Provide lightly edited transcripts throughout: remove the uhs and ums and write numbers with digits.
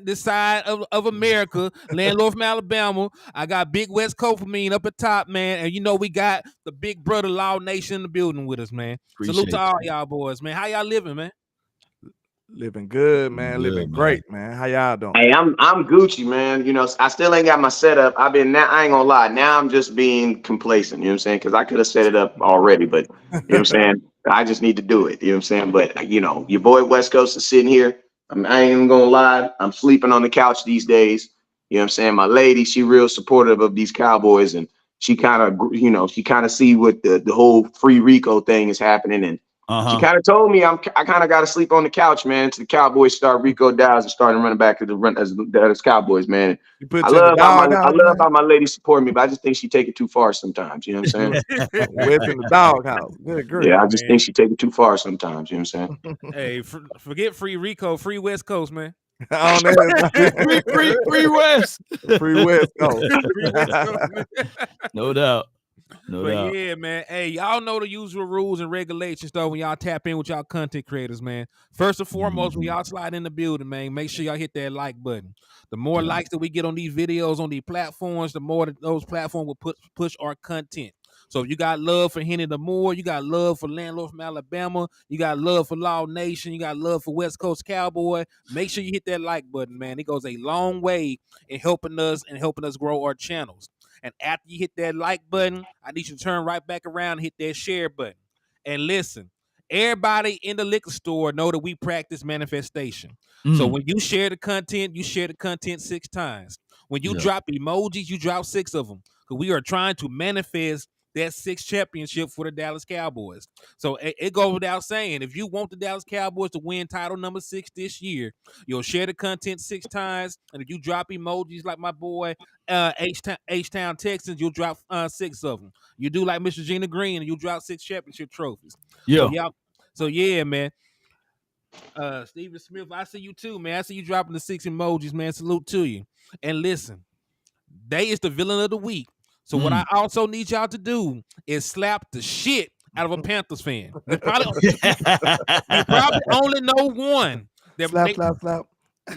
this side of America, landlord from Alabama. I got big West Coast for me up at top, man. And you know we got the big brother Law Nation in the building with us, man. Salute to Appreciate all you. y'all boys, man. How y'all living, man? Living good, man. Living Good, great, man. man. How y'all doing? Hey, I'm Gucci, man. You know, I still ain't got my setup. I ain't gonna lie. Now I'm just being complacent. You know what I'm saying? Because I could have set it up already, but you know what I'm saying. I just need to do it. You know what I'm saying? But you know, your boy West Coast is sitting here. I ain't even gonna lie. I'm sleeping on the couch these days. You know what I'm saying? My lady, she real supportive of these Cowboys, and she kind of, she kind of see what the whole free Rico thing is happening, and she kind of told me I kind of got to sleep on the couch, man. Until the Cowboys start Rico Dowds and starting running back to the run as Cowboys, man. You put you in the I doghouse, love man. how my lady support me, but I just think she take it too far sometimes. You know what I'm saying? West in the doghouse. Good grief. Yeah, I just think Man. she take it too far sometimes. You know what I'm saying? Hey, forget free Rico, free West Coast, man. On that, Free West. free West Coast. Free West Coast, man. No doubt. No But doubt. yeah, man. Hey, y'all know the usual rules and regulations though when y'all tap in with y'all content creators, man. First and foremost, when y'all slide in the building, man, make sure y'all hit that like button. The more Yeah. likes that we get on these videos on these platforms, the more that those platforms will push our content. So if you got love for Henny the Moore, you got love for Landlord from Alabama, you got love for Law Nation, you got love for West Coast Cowboy, make sure you hit that like button, man. It goes a long way in helping us grow our channels. And after you hit that like button, I need you to turn right back around and hit that share button. And listen, everybody in the liquor store know that we practice manifestation. So when you share the content, you share the content 6 times. When you drop emojis, you drop 6 of them. Because we are trying to manifest that 6th championship for the Dallas Cowboys. So it goes without saying, if you want the Dallas Cowboys to win title number 6 this year, you'll share the content 6 times. And if you drop emojis like my boy H-Town Texans, you'll drop 6 of them. You do like Mr. Gina Green, and you'll drop 6 championship trophies. Yeah. So yeah, man. Steven Smith, I see you too, man. I see you dropping the 6 emojis, man. Salute to you. And listen, they is the villain of the week. So what I also need y'all to do is slap the shit out of a Panthers fan. You probably only know one. Slap.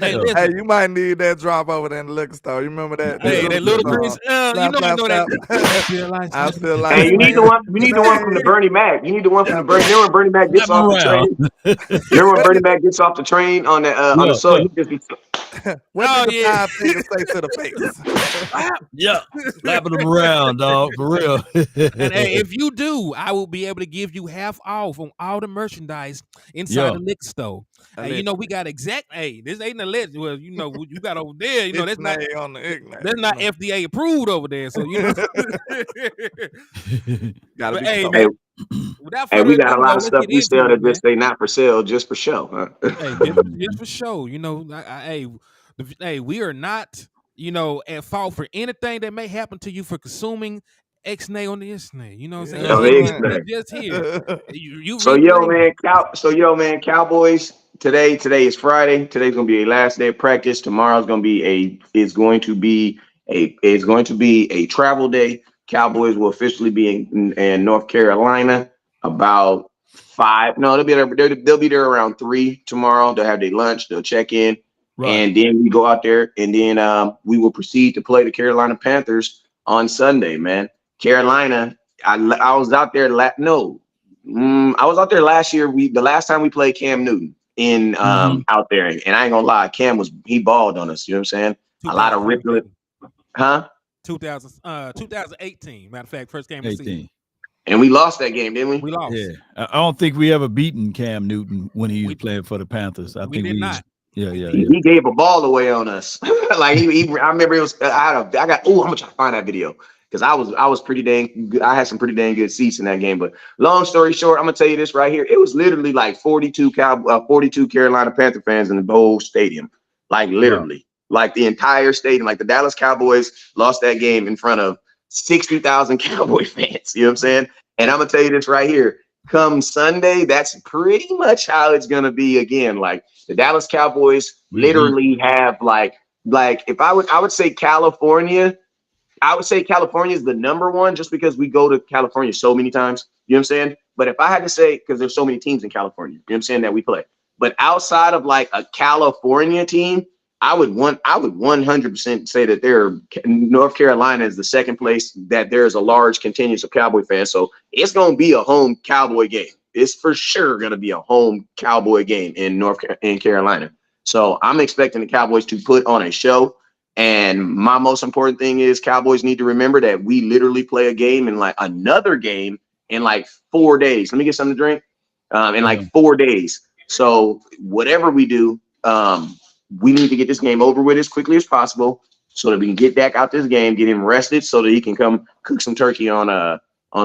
Hey, Hey, you might need that drop over there in the liquor store. You remember that? Hey, that little Chris. You know that. I feel like Hey, you need the one from the Bernie Mac. You need the one from the Bernie. Remember when Bernie Mac gets off the train? Remember when Bernie Mac gets off the train on the soul? He just be. What did the 5 fingers say to the face? Yeah, slapping them around, dog, for real. And hey, if you do, I will be able to give you half off on all the merchandise inside the liquor store. Hey, you know we got exact. Hey, this ain't a list. Well, you know you got over there. You know that's not on the that's not FDA approved over there. So you know. Gotta be hey, Man, without hey, further we got ado, a lot though, of let's stuff get we sell into it, that man. just say not for sale, just for show. Huh? Hey, just for show. You know, hey, we are not, at fault for anything that may happen to you for consuming X-nay on the X-nay. You know what I'm saying? On the X-nay. Just here. You So yo, man, Cowboys. Today is Friday. Today's gonna be a last day of practice. Tomorrow's gonna be a travel day. Cowboys will officially be in North Carolina about 5. No, they'll be there around 3 tomorrow. They'll have their lunch. They'll check in, and then we go out there, and then we will proceed to play the Carolina Panthers on Sunday. Man, Carolina. I was out there. I was out there last year. The last time we played Cam Newton out there, and I ain't gonna lie, he balled on us. You know what I'm saying? A lot of ripping, huh? 2018. Matter of fact, first game of the season. And we lost that game, didn't we? We lost. Yeah, I don't think we ever beaten Cam Newton when he was playing for the Panthers. I think we did not. Yeah. He gave a ball away on us. Like I remember it was. I'm gonna try to find that video because I was pretty dang good. I had some pretty dang good seats in that game. But long story short, I'm gonna tell you this right here. It was literally like 42 Carolina Panther fans in the whole stadium. Like literally, like the entire stadium. Like the Dallas Cowboys lost that game in front of 60,000 Cowboy fans. You know what I'm saying? And I'm gonna tell you this right here. Come Sunday, that's pretty much how it's gonna be again. Like the Dallas Cowboys literally have like if I would say California. I would say California is the number one just because we go to California so many times. You know what I'm saying? But if I had to say, because there's so many teams in California, you know what I'm saying, that we play. But outside of like a California team, I would 100% say that North Carolina is the second place, that there's a large contingent of Cowboy fans. So it's going to be a home Cowboy game. It's for sure going to be a home Cowboy game in Carolina. So I'm expecting the Cowboys to put on a show. And my most important thing is Cowboys need to remember that we literally play a game in like another game in like 4 days. Let me get something to drink. In like 4 days. So whatever we do, we need to get this game over with as quickly as possible so that we can get Dak out this game, get him rested so that he can come cook some turkey on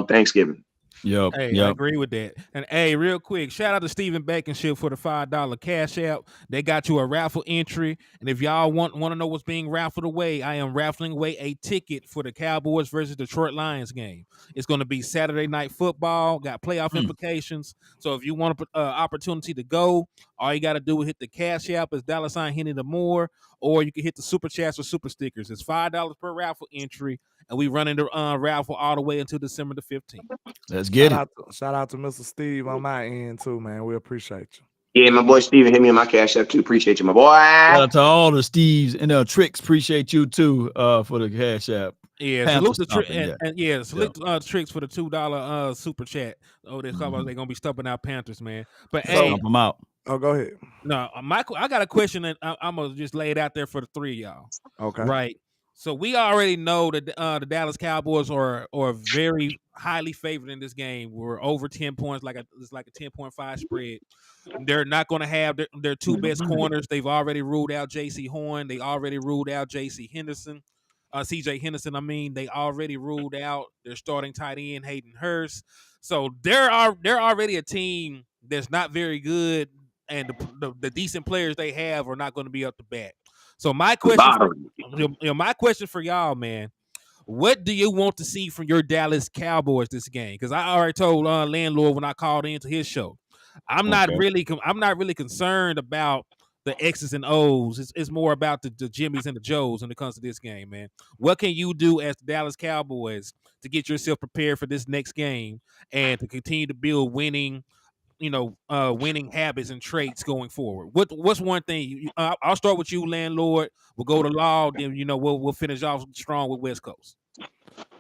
Thanksgiving. Yep. Hey, I agree with that. And hey, real quick, shout out to Stephen Backenship for the $5 cash app. They got you a raffle entry. And if y'all want to know what's being raffled away, I am raffling away a ticket for the Cowboys versus Detroit Lions game. It's going to be Saturday Night Football, got playoff implications. So if you want an opportunity to go, all you got to do is hit the cash app is $Henny the More, or you can hit the super chats or super stickers. It's $5 per raffle entry. And we running the raffle all the way until December the 15th. Let's get it. Shout out to Mr. Steve on my end too, man. We appreciate you. Yeah, my boy Steven hit me on my cash app too. Appreciate you, my boy. Shout out to all the Steves and Tricks. Appreciate you too for the cash app. Yeah, salute the Tricks for the $2 super chat. Oh, they're gonna be stumping out Panthers, man. But stomp them out. Oh, go ahead. No, Michael, I got a question that I'm gonna just lay it out there for the three of y'all. Okay. Right. So we already know that the Dallas Cowboys are very highly favored in this game. We're over 10 points, it's like a 10.5 spread. They're not going to have their two best corners. They've already ruled out J.C. Horn. They already ruled out C.J. Henderson. They already ruled out their starting tight end Hayden Hurst. So they're already a team that's not very good, and the decent players they have are not going to be up to bat. So my question for y'all, man, what do you want to see from your Dallas Cowboys this game? Because I already told Landlord when I called into his show, I'm not really concerned about the X's and O's. It's more about the Jimmys and the Joes when it comes to this game, man. What can you do as the Dallas Cowboys to get yourself prepared for this next game and to continue to build winning habits and traits going forward? What's one thing? I'll start with you, Landlord. We'll go to Law, then we'll finish off strong with West Coast.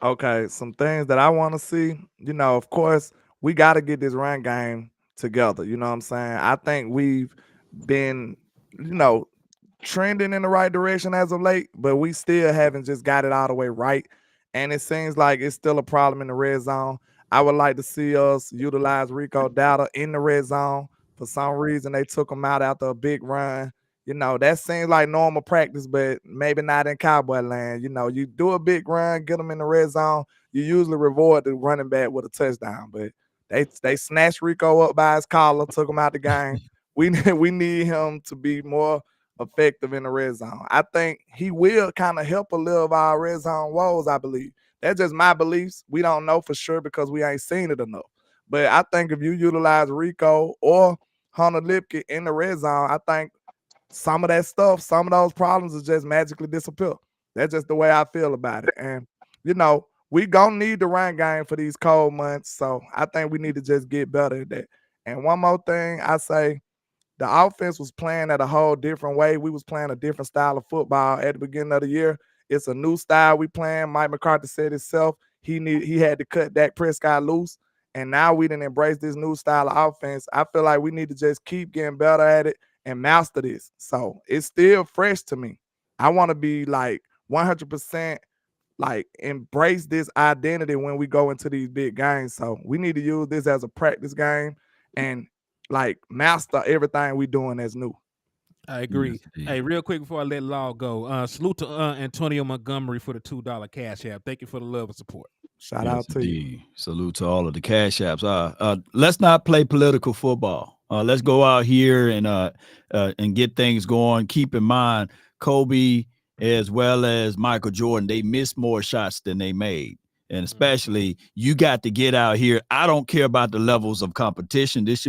Okay, some things that I want to see. Of course, we got to get this run game together. You know what I'm saying? I think we've been, trending in the right direction as of late, but we still haven't just got it all the way right. And it seems like it's still a problem in the red zone. I would like to see us utilize Rico Dowdle in the red zone. For some reason, they took him out after a big run. That seems like normal practice, but maybe not in Cowboy land. You do a big run, get them in the red zone. You usually reward the running back with a touchdown, but they snatched Rico up by his collar, took him out the game. We need him to be more effective in the red zone. I think he will kind of help a little of our red zone woes, I believe. That's just my beliefs. We don't know for sure because we ain't seen it enough. But I think if you utilize Rico or Hunter Lipke in the red zone, I think some of that stuff, some of those problems will just magically disappear. That's just the way I feel about it. And, we going to need the run game for these cold months. So I think we need to just get better at that. And one more thing, I say the offense was playing at a whole different way. We was playing a different style of football at the beginning of the year. It's a new style we playing. Mike McCarthy said himself he had to cut Dak Prescott loose, and now we didn't embrace this new style of offense. I feel like we need to just keep getting better at it and master this. So it's still fresh to me. I want to be like 100% like embrace this identity when we go into these big games. So we need to use this as a practice game and like master everything we doing as new. I agree. Yes, hey, real quick before I let Law go, salute to Antonio Montgomery for the $2 cash app. Thank you for the love and support. Shout out to you. Salute to all of the cash apps. Let's not play political football. Let's go out here and get things going. Keep in mind, Kobe as well as Michael Jordan, they missed more shots than they made. And especially you got to get out here. I don't care about the levels of competition. This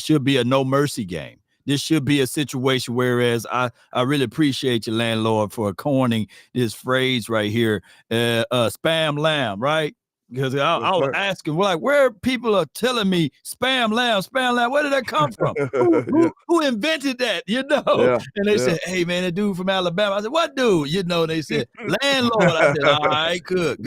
should be a no mercy game. This should be a situation, whereas I really appreciate you, Landlord, for coining this phrase right here, spam lamb, right? Because I was asking, well, like, where people are telling me spam lamb, where did that come from? Who invented that? You know? Yeah, And they said, hey, man, a dude from Alabama. I said, what dude? You know, they said, landlord. I said, all right, good.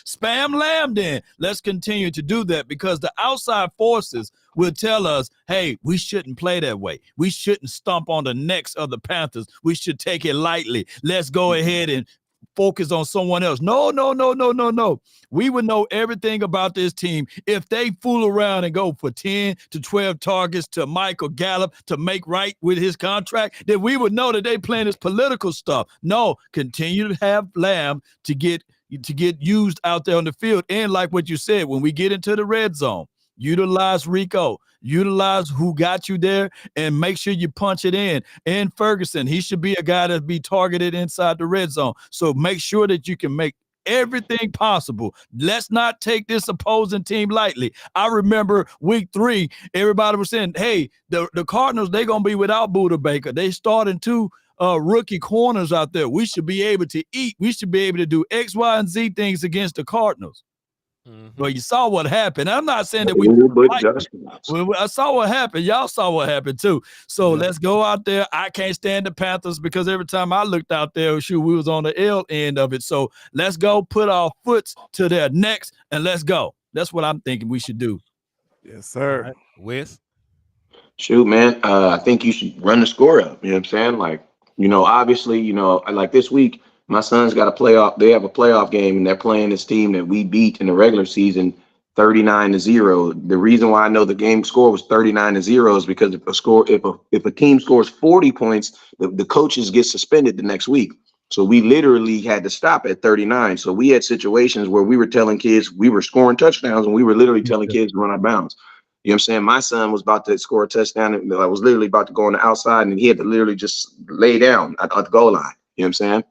Spam lamb then. Let's continue to do that because the outside forces will tell us, hey, we shouldn't play that way. We shouldn't stomp on the necks of the Panthers. We should take it lightly. Let's go ahead and focus on someone else. No. We would know everything about this team if they fool around and go for 10 to 12 targets to Michael Gallup to make right with his contract, then we would know that they playing this political stuff. No, continue to have Lamb to get used out there on the field. And like what you said, when we get into the red zone, utilize Rico, utilize who got you there, and make sure you punch it in. And Ferguson, he should be a guy that be targeted inside the red zone. So make sure that you can make everything possible. Let's not take this opposing team lightly. I remember week 3, everybody was saying, hey, the Cardinals, they're going to be without Buda Baker. They starting 2 rookie corners out there. We should be able to eat. We should be able to do X, Y, and Z things against the Cardinals. Well, you saw what happened. I'm not saying that I saw what happened. Y'all saw what happened too. So let's go out there. I can't stand the Panthers because every time I looked out there, we was on the L end of it. So let's go put our foots to their necks and let's go. That's what I'm thinking we should do. Yes, sir. Right. Wes? Shoot, man. I think you should run the score up. You know what I'm saying? Like, obviously, like this week, my son's got a playoff. They have a playoff game, and they're playing this team that we beat in the regular season 39-0. The reason why I know the game score was 39-0 is because if a team scores 40 points, the coaches get suspended the next week. So we literally had to stop at 39. So we had situations where we were telling kids we were scoring touchdowns, and we were literally telling kids to run out of bounds. You know what I'm saying? My son was about to score a touchdown, and I was literally about to go on the outside, and he had to literally just lay down at the goal line. You know what I'm saying?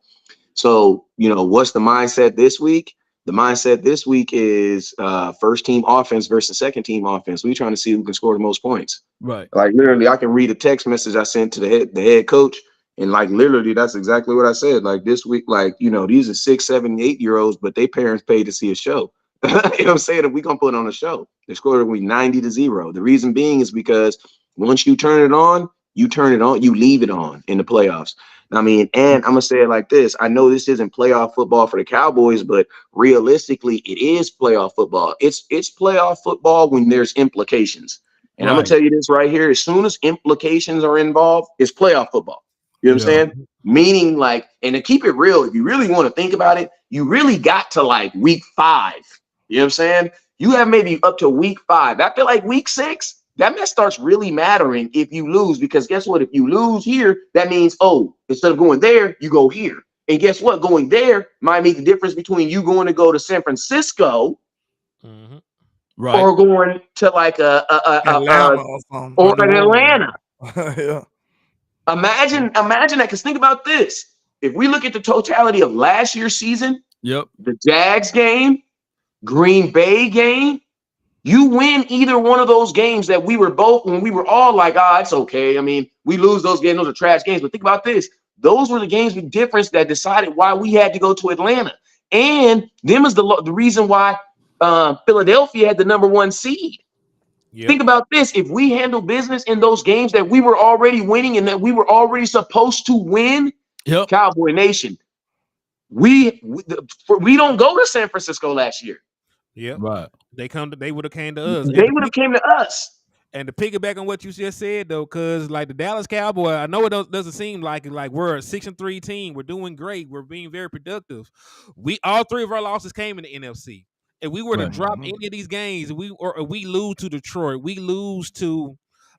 So, what's the mindset this week? The mindset this week is first team offense versus second team offense. We're trying to see who can score the most points. Right. Like literally, I can read a text message I sent to the head coach, and like literally, that's exactly what I said. Like this week, like these are 6, 7, 8-year-olds, but their parents paid to see a show. You know what I'm saying? If we're gonna put on a show, the score will be 90-0. The reason being is because once you turn it on, you leave it on in the playoffs. I mean, and I'm gonna say it like this. I know this isn't playoff football for the Cowboys, but realistically, it is playoff football. It's playoff football when there's implications. And I'm gonna tell you this right here: as soon as implications are involved, it's playoff football. You know what I'm saying? Meaning, like, and to keep it real, if you really want to think about it, you really got to like week 5. You know what I'm saying? You have maybe up to week 5. I feel like week 6. That mess starts really mattering if you lose, because guess what? If you lose here, that means, instead of going there, you go here. And guess what? Going there might make the difference between you going to go to San Francisco or going to like Atlanta or Atlanta. Yeah. Imagine that, because think about this. If we look at the totality of last year's season, the Jags game, Green Bay game, you win either one of those games that we were all like, it's okay. I mean, we lose those games. Those are trash games. But think about this. Those were the games with difference that decided why we had to go to Atlanta. And them is the reason why Philadelphia had the number 1 seed. Yep. Think about this. If we handle business in those games that we were already winning and that we were already supposed to win, Cowboy Nation, we don't go to San Francisco last year. Yeah, right. They would have came to us. They would have came to us. And to piggyback on what you just said, though, because like the Dallas Cowboys, I know it doesn't seem like we're a 6-3 team. We're doing great. We're being very productive. All 3 of our losses came in the NFC. If we were to drop any of these games, we lose to Detroit, we lose to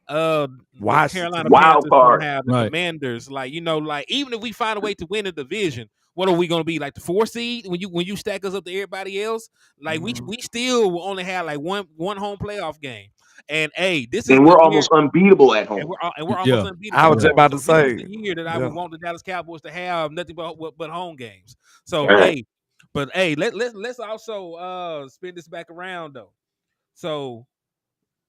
Carolina wild card, the Commanders. Like even if we find a way to win a division, what are we going to be, like the 4 seed when you stack us up to everybody else? Like we still will only have like one home playoff game. And we're almost unbeatable at home. And we're almost unbeatable. I was just about to say the year that I would want the Dallas Cowboys to have nothing but home games. So let's also spin this back around though. So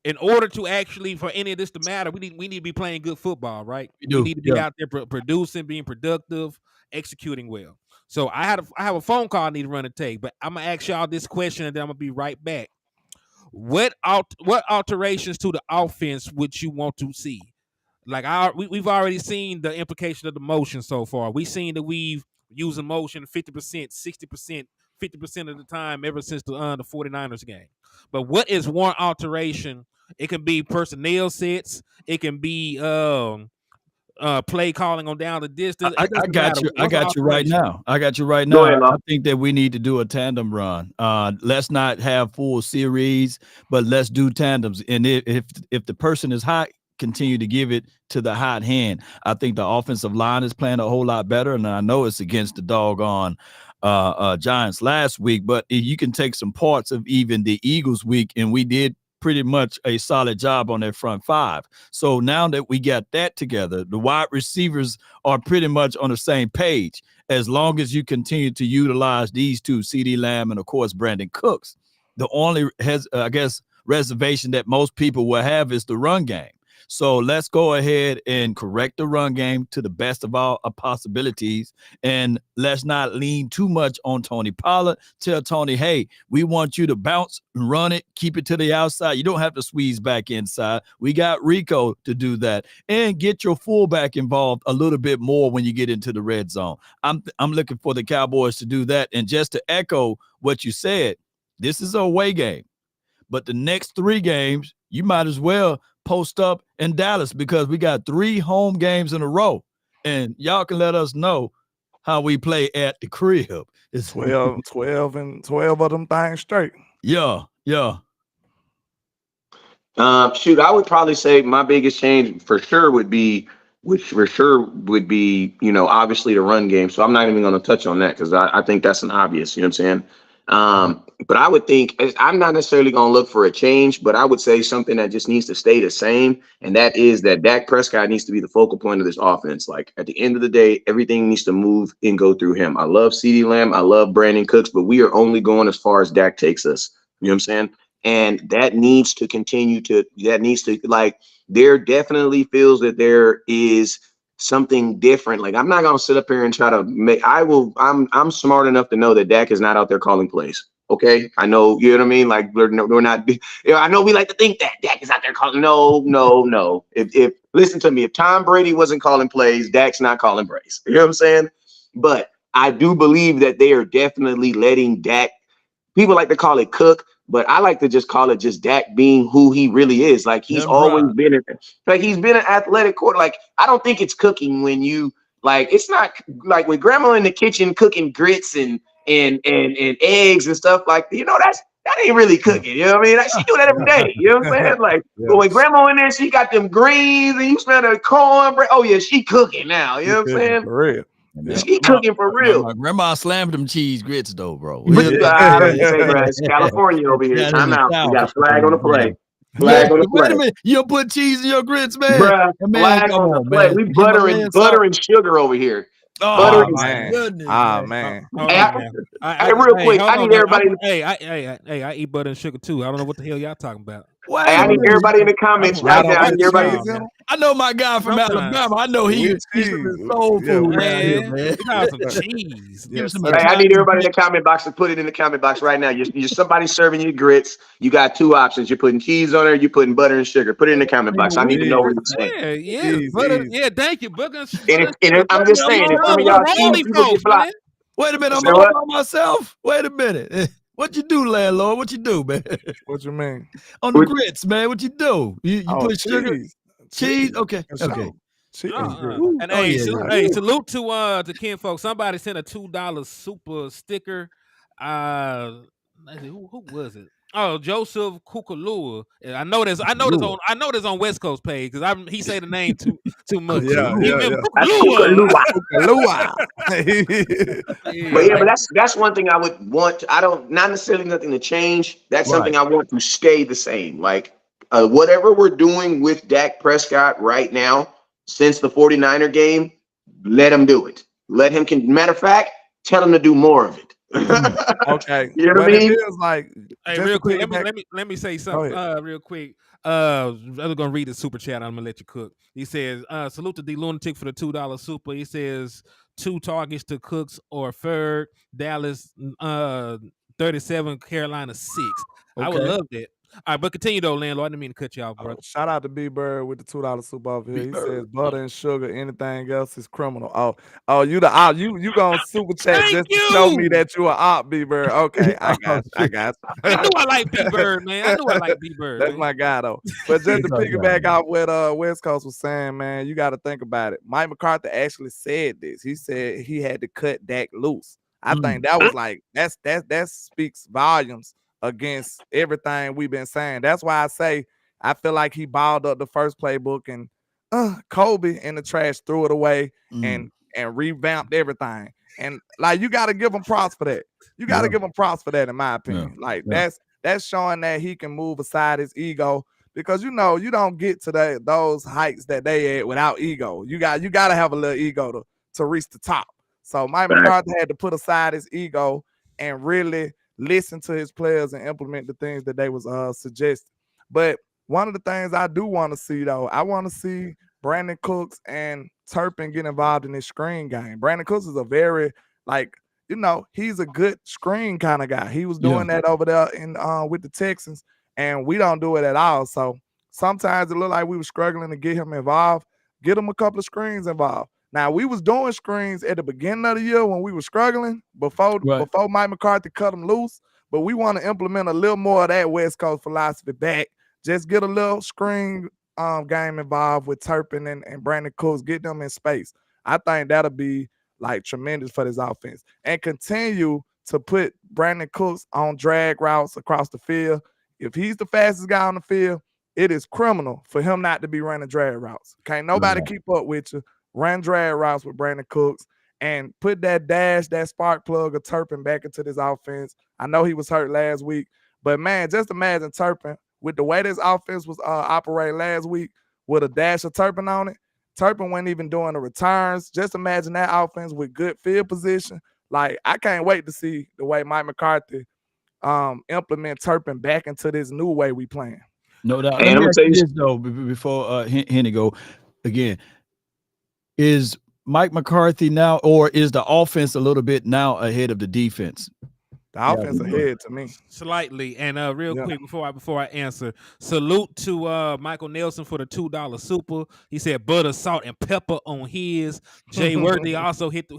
in order to actually for any of this to matter, we need to be playing good football, right? We We need to be yeah. out there producing, being productive, executing well. So I have a phone call I need to run and take, but I'm gonna ask y'all this question and then I'm gonna be right back. What alterations to the offense would you want to see? Like we've already seen the implication of the motion so far. We've seen that we've used the motion 50%, 60%, 50% of the time ever since the 49ers game. But what is one alteration? It can be personnel sets. It can be play calling on down the distance. I got you. I got you right now. I got you right Go now. ahead, I Lo. think that we need to do a tandem run. Let's not have full series, but let's do tandems. And if the person is hot, continue to give it to the hot hand. I think the offensive line is playing a whole lot better, and I know it's against the doggone Giants last week, but you can take some parts of even the Eagles week, and we did pretty much a solid job on their front five. So now that we got that together, the wide receivers are pretty much on the same page. As long as you continue to utilize these two, CeeDee Lamb and of course Brandon Cooks, the only reservation that most people will have is the run game. So let's go ahead and correct the run game to the best of our possibilities. And let's not lean too much on Tony Pollard. Tell Tony, hey, we want you to bounce and run it, keep it to the outside. You don't have to squeeze back inside. We got Rico to do that. And get your fullback involved a little bit more when you get into the red zone. I'm looking for the Cowboys to do that. And just to echo what you said, this is a away game. But the next 3 games, you might as well post up in Dallas because we got 3 home games in a row. And y'all can let us know how we play at the crib. It's 12 of them things straight. Yeah. Shoot, I would probably say my biggest change for sure would be, obviously the run game. So I'm not even going to touch on that because I think that's an obvious, you know what I'm saying? But I would think I'm not necessarily going to look for a change, but I would say something that just needs to stay the same. And that is that Dak Prescott needs to be the focal point of this offense. Like at the end of the day, everything needs to move and go through him. I love CeeDee Lamb. I love Brandon Cooks, but we are only going as far as Dak takes us. You know what I'm saying? And that needs to continue there definitely feels that there is something different. Like I'm not gonna sit up here and try to I'm smart enough to know that Dak is not out there calling plays. Okay. I know, you know what I mean? Like we're not, I know we like to think that Dak is out there calling. No. If listen to me, if Tom Brady wasn't calling plays, Dak's not calling plays. You know what I'm saying? But I do believe that they are definitely letting Dak, people like to call it cook, but I like to just call it just Dak being who he really is. Like he's always been he's been an athletic quarter. Like I don't think it's cooking when you it's not like when grandma in the kitchen cooking grits and eggs and stuff like that ain't really cooking. You know what I mean? Like, she do that every day. You know what I'm saying? Like but when grandma in there, she got them greens and you smell the cornbread. Oh yeah, she cooking now. You know what I'm saying? For real. She cooking for real. My grandma slammed them cheese grits though, bro. I don't say, bro, it's California over here. Time out. We got a flag on the play. Flag on the play. Wait a minute. You don't put cheese in your grits, man. Bruh, Man, flag on the play. We butter and sugar over here. Oh, man. Goodness, man. Hey, real quick, I need everybody. I eat butter and sugar too. I don't know what the hell y'all talking about. Hey, I need everybody in the comments right now. I need everybody. I know my guy from Alabama. I know he's soul food, man. We got some cheese. Hey, I need everybody in the comment box to put it in the comment box right now. You're somebody serving you grits. You got 2 options. You're putting cheese on there. You're putting butter and sugar. Put it in the comment box. I need to know what you're saying. Yeah, butter. Yeah, thank you, butter. And I'm just saying, if some of y'all cheese people get blocked. Wait a minute, I'm all by myself. Wait a minute. What you do, landlord? What you do, man? What you mean? On the grits, man. What you do? You put sugar, cheese. Okay. Cheese. And hey, salute to Ken folks. Somebody sent a $2 super sticker. Who was it? Oh, Joseph Kukalua. I know there's on West Coast page because he say the name too much. Yeah. But that's one thing I would want. Not necessarily nothing to change. That's something I want to stay the same. Like whatever we're doing with Dak Prescott right now since the 49er game, let him do it. Let him matter of fact, tell him to do more of it. Okay. You know what I mean? It is like, hey, real quick, let me say something real quick. I'm gonna read the super chat. I'm gonna let you cook. He says, salute to the lunatic for the $2 super. He says 2 targets to Cooks or Ferg, Dallas 37, Carolina 6. I would Okay. love that. All right, but continue though, landlord. I didn't mean to cut you off, bro. Shout out to B Bird with the $2 super over here. He B-Bird. says butter and sugar, anything else is criminal. Oh, you the op. You gonna super chat Thank just to show me you. that you a op, B Bird. Okay, I got I knew I like B Bird, man. I knew I like B Bird. That's my guy though. But just to That's piggyback right. off what West Coast was saying, man, you got to think about it. Mike McCarthy actually said this. He said he had to cut Dak loose. I think that was like that speaks volumes against everything we've been saying. That's why I say I feel like he balled up the first playbook and Kobe in the trash threw it away and revamped everything. And like you got to give him props for that. You got to give him props for that, in my opinion. Like that's showing that he can move aside his ego, because you don't get to those heights that they at without ego. You got to have a little ego to reach the top. So Mike McCarthy had to put aside his ego and really listen to his players and implement the things that they was suggesting. But one of the things I do want to see, though, I want to see Brandon Cooks and Turpin get involved in this screen game. Brandon Cooks is a very, he's a good screen kind of guy. He was doing that over there in with the Texans, and we don't do it at all. So sometimes it looked like we were struggling to get him involved. Get him a couple of screens involved. Now, we was doing screens at the beginning of the year when we were struggling before Mike McCarthy cut them loose, but we want to implement a little more of that West Coast philosophy back. Just get a little screen game involved with Turpin and Brandon Cooks, get them in space. I think that'll be like tremendous for this offense. And continue to put Brandon Cooks on drag routes across the field. If he's the fastest guy on the field, it is criminal for him not to be running drag routes. Can't nobody keep up with you. Run drag routes with Brandon Cooks and put that dash, that spark plug of Turpin back into this offense. I know he was hurt last week, but man, just imagine Turpin with the way this offense was operating last week with a dash of Turpin on it. Turpin wasn't even doing the returns. Just imagine that offense with good field position. Like, I can't wait to see the way Mike McCarthy implement Turpin back into this new way we playing. No doubt. Let me ask you this, though, before Henny go again. Is Mike McCarthy now, or is the offense a little bit now ahead of the defense? The offense ahead to me. Slightly. And real quick before I answer, salute to Michael Nelson for the $2 super. He said butter, salt, and pepper on his. Jay Worthy also hit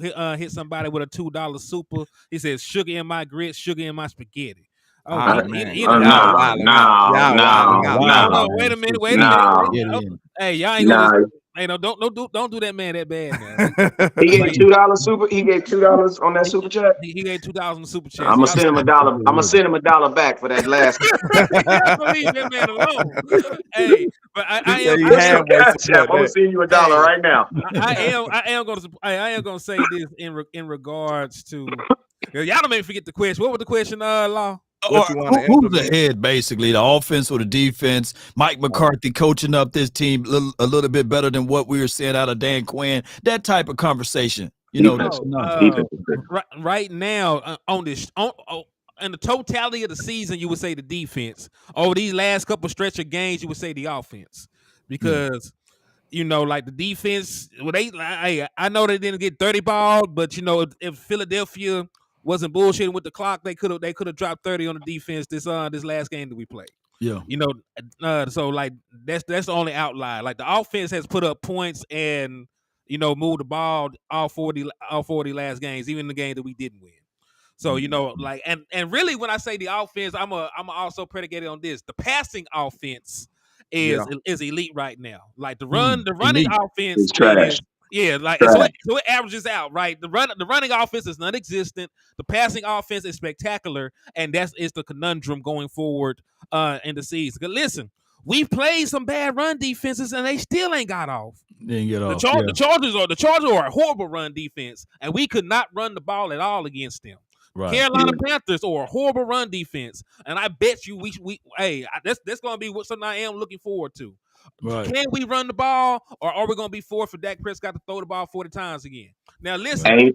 somebody with a $2 super. He says sugar in my grits, sugar in my spaghetti. No. Wait a minute. Hey, y'all ain't gonna. Hey, no, don't do that man that bad, man. He gave $2 super. He gave $2 on that super chat. He gave $2 on the super chat. I'm gonna send him $1. I'm gonna send him $1 back for that last. Leave that man alone. Hey, but I am. I'm gonna send you $1 right now. I am gonna say this in regards to. Y'all don't make me forget the question. What was the question, Law? Who's ahead, basically, the offense or the defense? Mike McCarthy coaching up this team a little bit better than what we were seeing out of Dan Quinn. That type of conversation, right now on in the totality of the season, you would say the defense. Over these last couple stretch of games, you would say the offense, because like the defense. Well, I know they didn't get 30 balls, but if Philadelphia wasn't bullshitting with the clock, they could have dropped 30 on the defense this last game that we played. Yeah. So like that's the only outlier. Like the offense has put up points and moved the ball all 40 last games, even the game that we didn't win. So like and really when I say the offense, I'm also predicated on this. The passing offense is elite right now. Like the running offense is trash. So it averages out, right? The running offense is non-existent. The passing offense is spectacular, and is the conundrum going forward in the season. Because listen, we've played some bad run defenses, and they still ain't got off. They didn't get off. The Chargers are a horrible run defense, and we could not run the ball at all against them. Right. Carolina Panthers are a horrible run defense, and I bet you that's going to be something I am looking forward to. Right. Can we run the ball, or are we going to be forced for Dak Prescott to throw the ball 40 times again? Now, listen,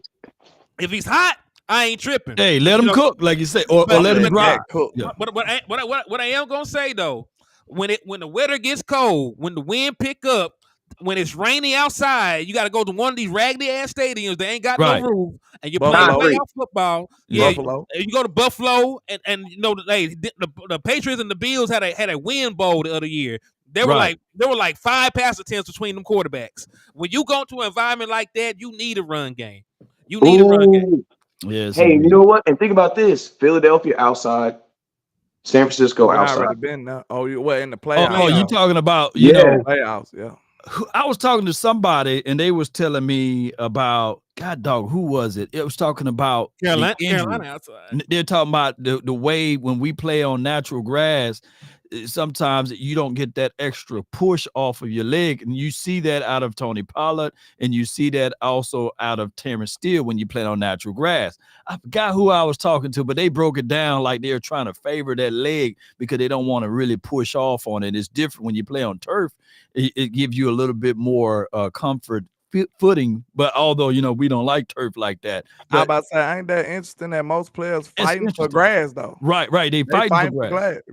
if he's hot, I ain't tripping. Hey, let him cook, like you say, or let him dry. What I am going to say, though, when the weather gets cold, when the wind pick up, when it's rainy outside, you got to go to one of these raggedy ass stadiums that ain't got no roof, and you're playing Buffalo. playoff football. Yeah, Buffalo. you go to Buffalo, and you know, the Patriots and the Bills had a wind bowl the other year. There were like 5 pass attempts between them quarterbacks. When you go to an environment like that, you need a run game. You need a run game. Yes. Hey, you know what? And think about this: Philadelphia outside, San Francisco We outside. already been there. Oh, you what in the playoffs? Oh, you talking about you Yeah. know playoffs? Yeah. I was talking to somebody and they was telling me about God dog, who was it? It was talking about Carolina outside. They're talking about the way when we play on natural grass, sometimes you don't get that extra push off of your leg. And you see that out of Tony Pollard, and you see that also out of Terrence Steele when you play on natural grass. I forgot who I was talking to, but they broke it down like they're trying to favor that leg because they don't want to really push off on it. It's different when you play on turf. It gives you a little bit more comfort footing, but although you know we don't like turf like that. But I about to say, ain't that interesting that most players fighting for grass though? Right. They fighting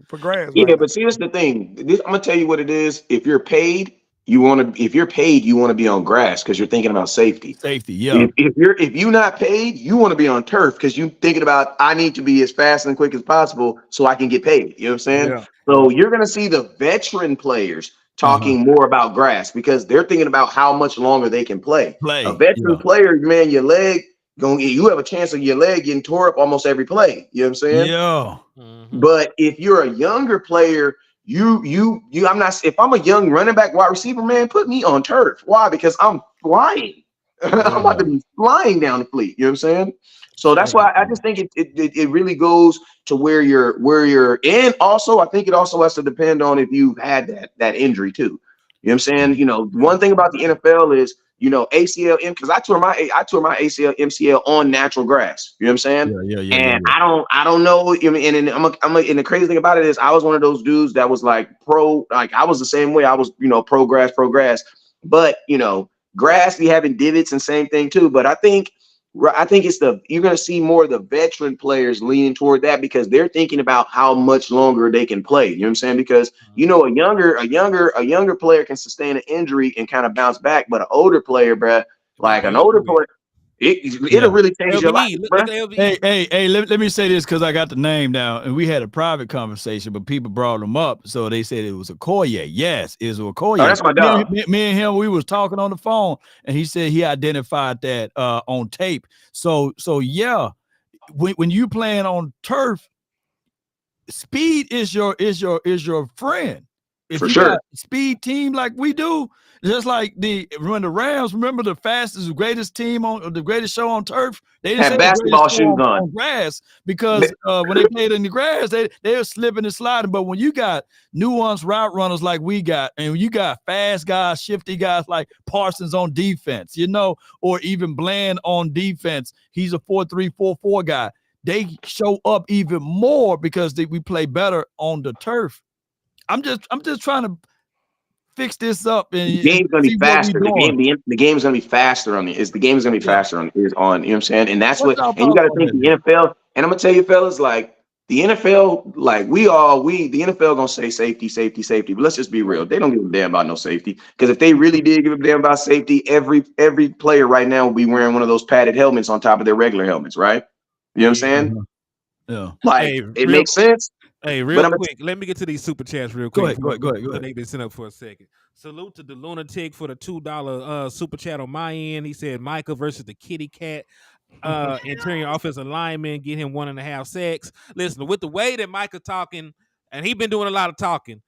for grass. Yeah, right but see, that's the thing. I'm gonna tell you what it is. If you're paid, you want to be on grass because you're thinking about safety. Safety, yeah. If you're not paid, you want to be on turf because you're thinking about I need to be as fast and quick as possible so I can get paid. You know what I'm saying? Yeah. So you're gonna see the veteran players talking more about grass because they're thinking about how much longer they can play. A veteran player, man, your leg you have a chance of your leg getting tore up almost every play. You know what I'm saying? Yeah. But if you're a younger player, I'm not. If I'm a young running back, wide receiver, man, put me on turf. Why? Because I'm flying. I'm about to be flying down the fleet. You know what I'm saying? So that's why I just think it really goes to where you're, and also I think it also has to depend on if you've had that injury too. You know what I'm saying? You know, one thing about the NFL is, you know, ACL, because I tore my ACL, MCL on natural grass. You know what I'm saying? Yeah. I don't know. I mean, and the crazy thing about it is I was one of those dudes that was like I was the same way. I was, you know, pro grass, but you know, grass be having divots and same thing too. But I think it's you're going to see more of the veteran players leaning toward that because they're thinking about how much longer they can play. You know what I'm saying? Because, you know, a younger player can sustain an injury and kind of bounce back, but an older player, bruh, like an older player, it'll really change your life, bruh. Hey, let me say this because I got the name down and we had a private conversation, but people brought him up. So they said it was Okoye. Yes, it was Okoye. Oh, that's my dog. Me and him, we was talking on the phone and he said he identified that on tape. So yeah, when you playing on turf, speed is your friend. If For you sure. got a speed team like we do, just like when the Rams, remember the fastest, greatest team on the greatest show on turf, they didn't have basketball shoes on grass because when they played in the grass, they were slipping and sliding. But when you got nuanced route runners like we got, and you got fast guys, shifty guys like Parsons on defense, you know, or even Bland on defense, he's a 4-3, 4-4 guy. They show up even more because we play better on the turf. I'm just trying to fix this up. And the game's gonna be faster. The game's gonna be faster on the game is gonna be faster on you know what I'm saying? And that's what and you gotta think the NFL, and I'm gonna tell you fellas, like the NFL, like the NFL gonna say safety, but let's just be real. They don't give a damn about no safety. Because if they really did give a damn about safety, every player right now will be wearing one of those padded helmets on top of their regular helmets, right? You know what I'm saying? Yeah. Like it makes sense. Hey, real quick, let me get to these super chats real quick. Go ahead. They've been sent up for a second. Salute to the Lunatic for the $2 super chat on my end. He said Micah versus the Kitty Cat. Interior offensive lineman, get him 1.5 sacks. Listen, with the way that Micah talking, and he been doing a lot of talking,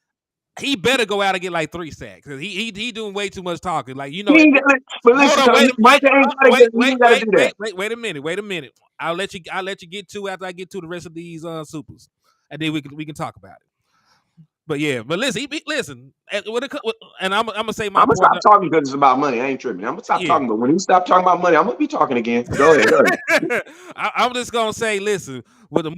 he better go out and get like 3 sacks because he doing way too much talking. Like, you know, wait a minute. I'll let you get to after I get to the rest of these supers, and then we can talk about it. But yeah, but listen, and I'm gonna say my. I'm gonna stop talking because it's about money. I ain't tripping. I'm gonna stop talking, but when he stop talking about money, I'm gonna be talking again. Go ahead. I'm just gonna say, listen, with the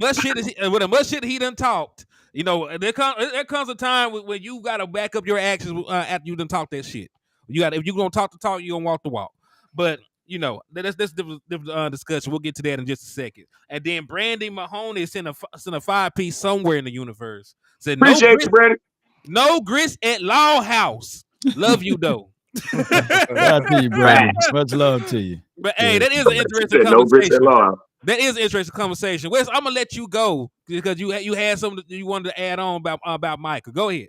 much shit he done talked, you know, there comes a time when you gotta back up your actions after you done talk that shit. If you gonna talk the talk, you gonna walk the walk. But you know, that's different discussion. We'll get to that in just a second. And then Brandy Mahoney sent a 5-piece somewhere in the universe. Said appreciate you, Brandon. No grits at Law House. Love you though. Shout out to you, brother. Much love to you. But hey, Yeah. that is an interesting No grits at conversation. law. That is an interesting conversation. Wes, I'm gonna let you go because you had something you wanted to add on about Micah. Go ahead.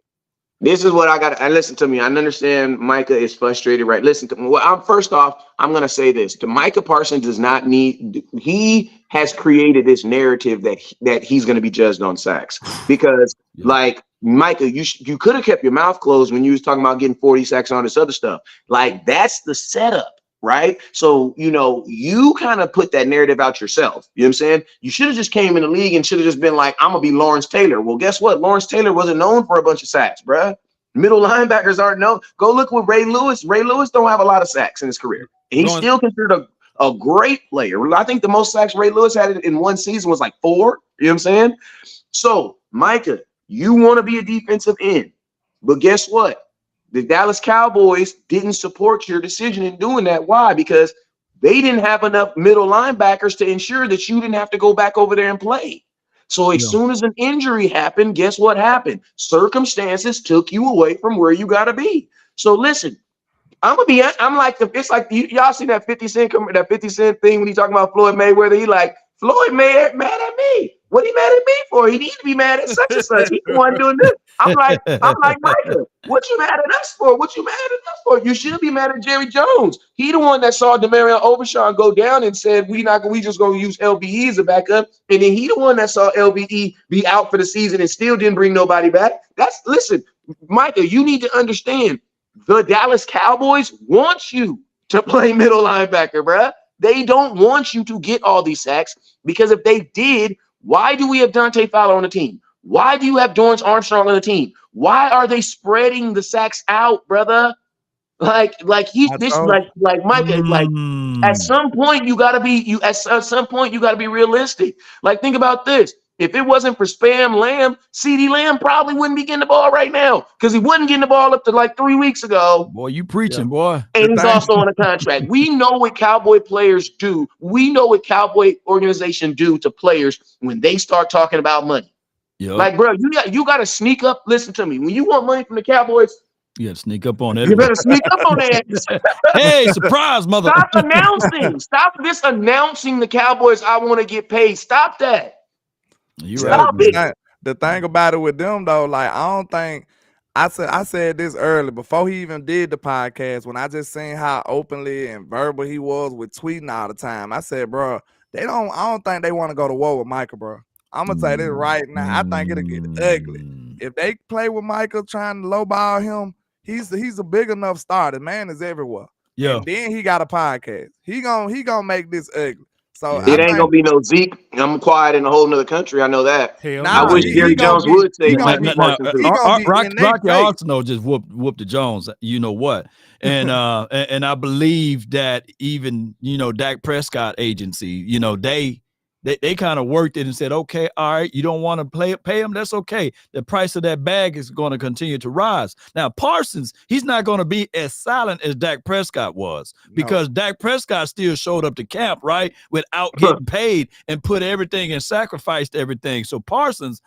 This is what I got. And listen to me. I understand Micah is frustrated, right? Listen to me. Well, first off, I'm going to say this. Micah Parsons does not need. He has created this narrative that he's going to be judged on sacks because, like Micah, you could have kept your mouth closed when you was talking about getting 40 sacks on this other stuff. Like that's the setup. Right. So, you kind of put that narrative out yourself. You know what I'm saying? You should have just came in the league and should have just been like, I'm going to be Lawrence Taylor. Well, guess what? Lawrence Taylor wasn't known for a bunch of sacks, bruh. Middle linebackers aren't known. Go look with Ray Lewis. Ray Lewis don't have a lot of sacks in his career. And he's still considered a great player. I think the most sacks Ray Lewis had in one season was like 4. You know what I'm saying? So, Micah, you want to be a defensive end. But guess what? The Dallas Cowboys didn't support your decision in doing that. Why? Because they didn't have enough middle linebackers to ensure that you didn't have to go back over there and play. So as soon as an injury happened, guess what happened? Circumstances took you away from where you got to be. So listen, I'm like, it's like y'all see that 50 Cent thing when he talking about Floyd Mayweather. He like, Floyd mad at me. What he mad at me for? He needs to be mad at such and such. He the one doing this. I'm like, Micah, what you mad at us for? What you mad at us for? You should be mad at Jerry Jones. He the one that saw Demarion Overshawn go down and said we just gonna use LBE as a backup. And then he the one that saw LBE be out for the season and still didn't bring nobody back. Listen, Micah, you need to understand the Dallas Cowboys want you to play middle linebacker, bruh. They don't want you to get all these sacks because if they did, why do we have Dante Fowler on the team? Why do you have Dorrance Armstrong on the team? Why are they spreading the sacks out, brother? Like Micah, like at some point you gotta be realistic. Like think about this. If it wasn't for Spam Lamb, CeeDee Lamb probably wouldn't be getting the ball right now because he wasn't getting the ball up to like 3 weeks ago. Boy, you preaching, boy. And he's also on a contract. We know what Cowboy players do. We know what Cowboy organization do to players when they start talking about money. Yep. Like, bro, you got to sneak up. Listen to me. When you want money from the Cowboys, you got to sneak up on it. You better sneak up on that. Hey, surprise, mother. Stop announcing. Stop this announcing the Cowboys. I want to get paid. Stop that. Stop it. The thing about it with them though, like I don't think I said this early before he even did the podcast when I just seen how openly and verbal he was with tweeting all the time. I said, bro, I don't think they want to go to war with Micah, bro. I'm gonna say this right now. I think it'll get ugly if they play with Micah trying to lowball him. He's a big enough star. The man is everywhere. Yeah. And then he got a podcast. He gonna make this ugly. So it ain't gonna be no Zeke. I'm quiet in a whole nother country. I know that. I wish Jerry Jones would say Micah Parsons. Rocky Arsenal just whooped the Jones. You know what? And and I believe that even Dak Prescott agency, they kind of worked it and said, okay, all right, you don't want to pay him. That's okay. The price of that bag is going to continue to rise. Now, Parsons, he's not going to be as silent as Dak Prescott was because Dak Prescott still showed up to camp, right, without getting paid and put everything and sacrificed everything. So Parsons,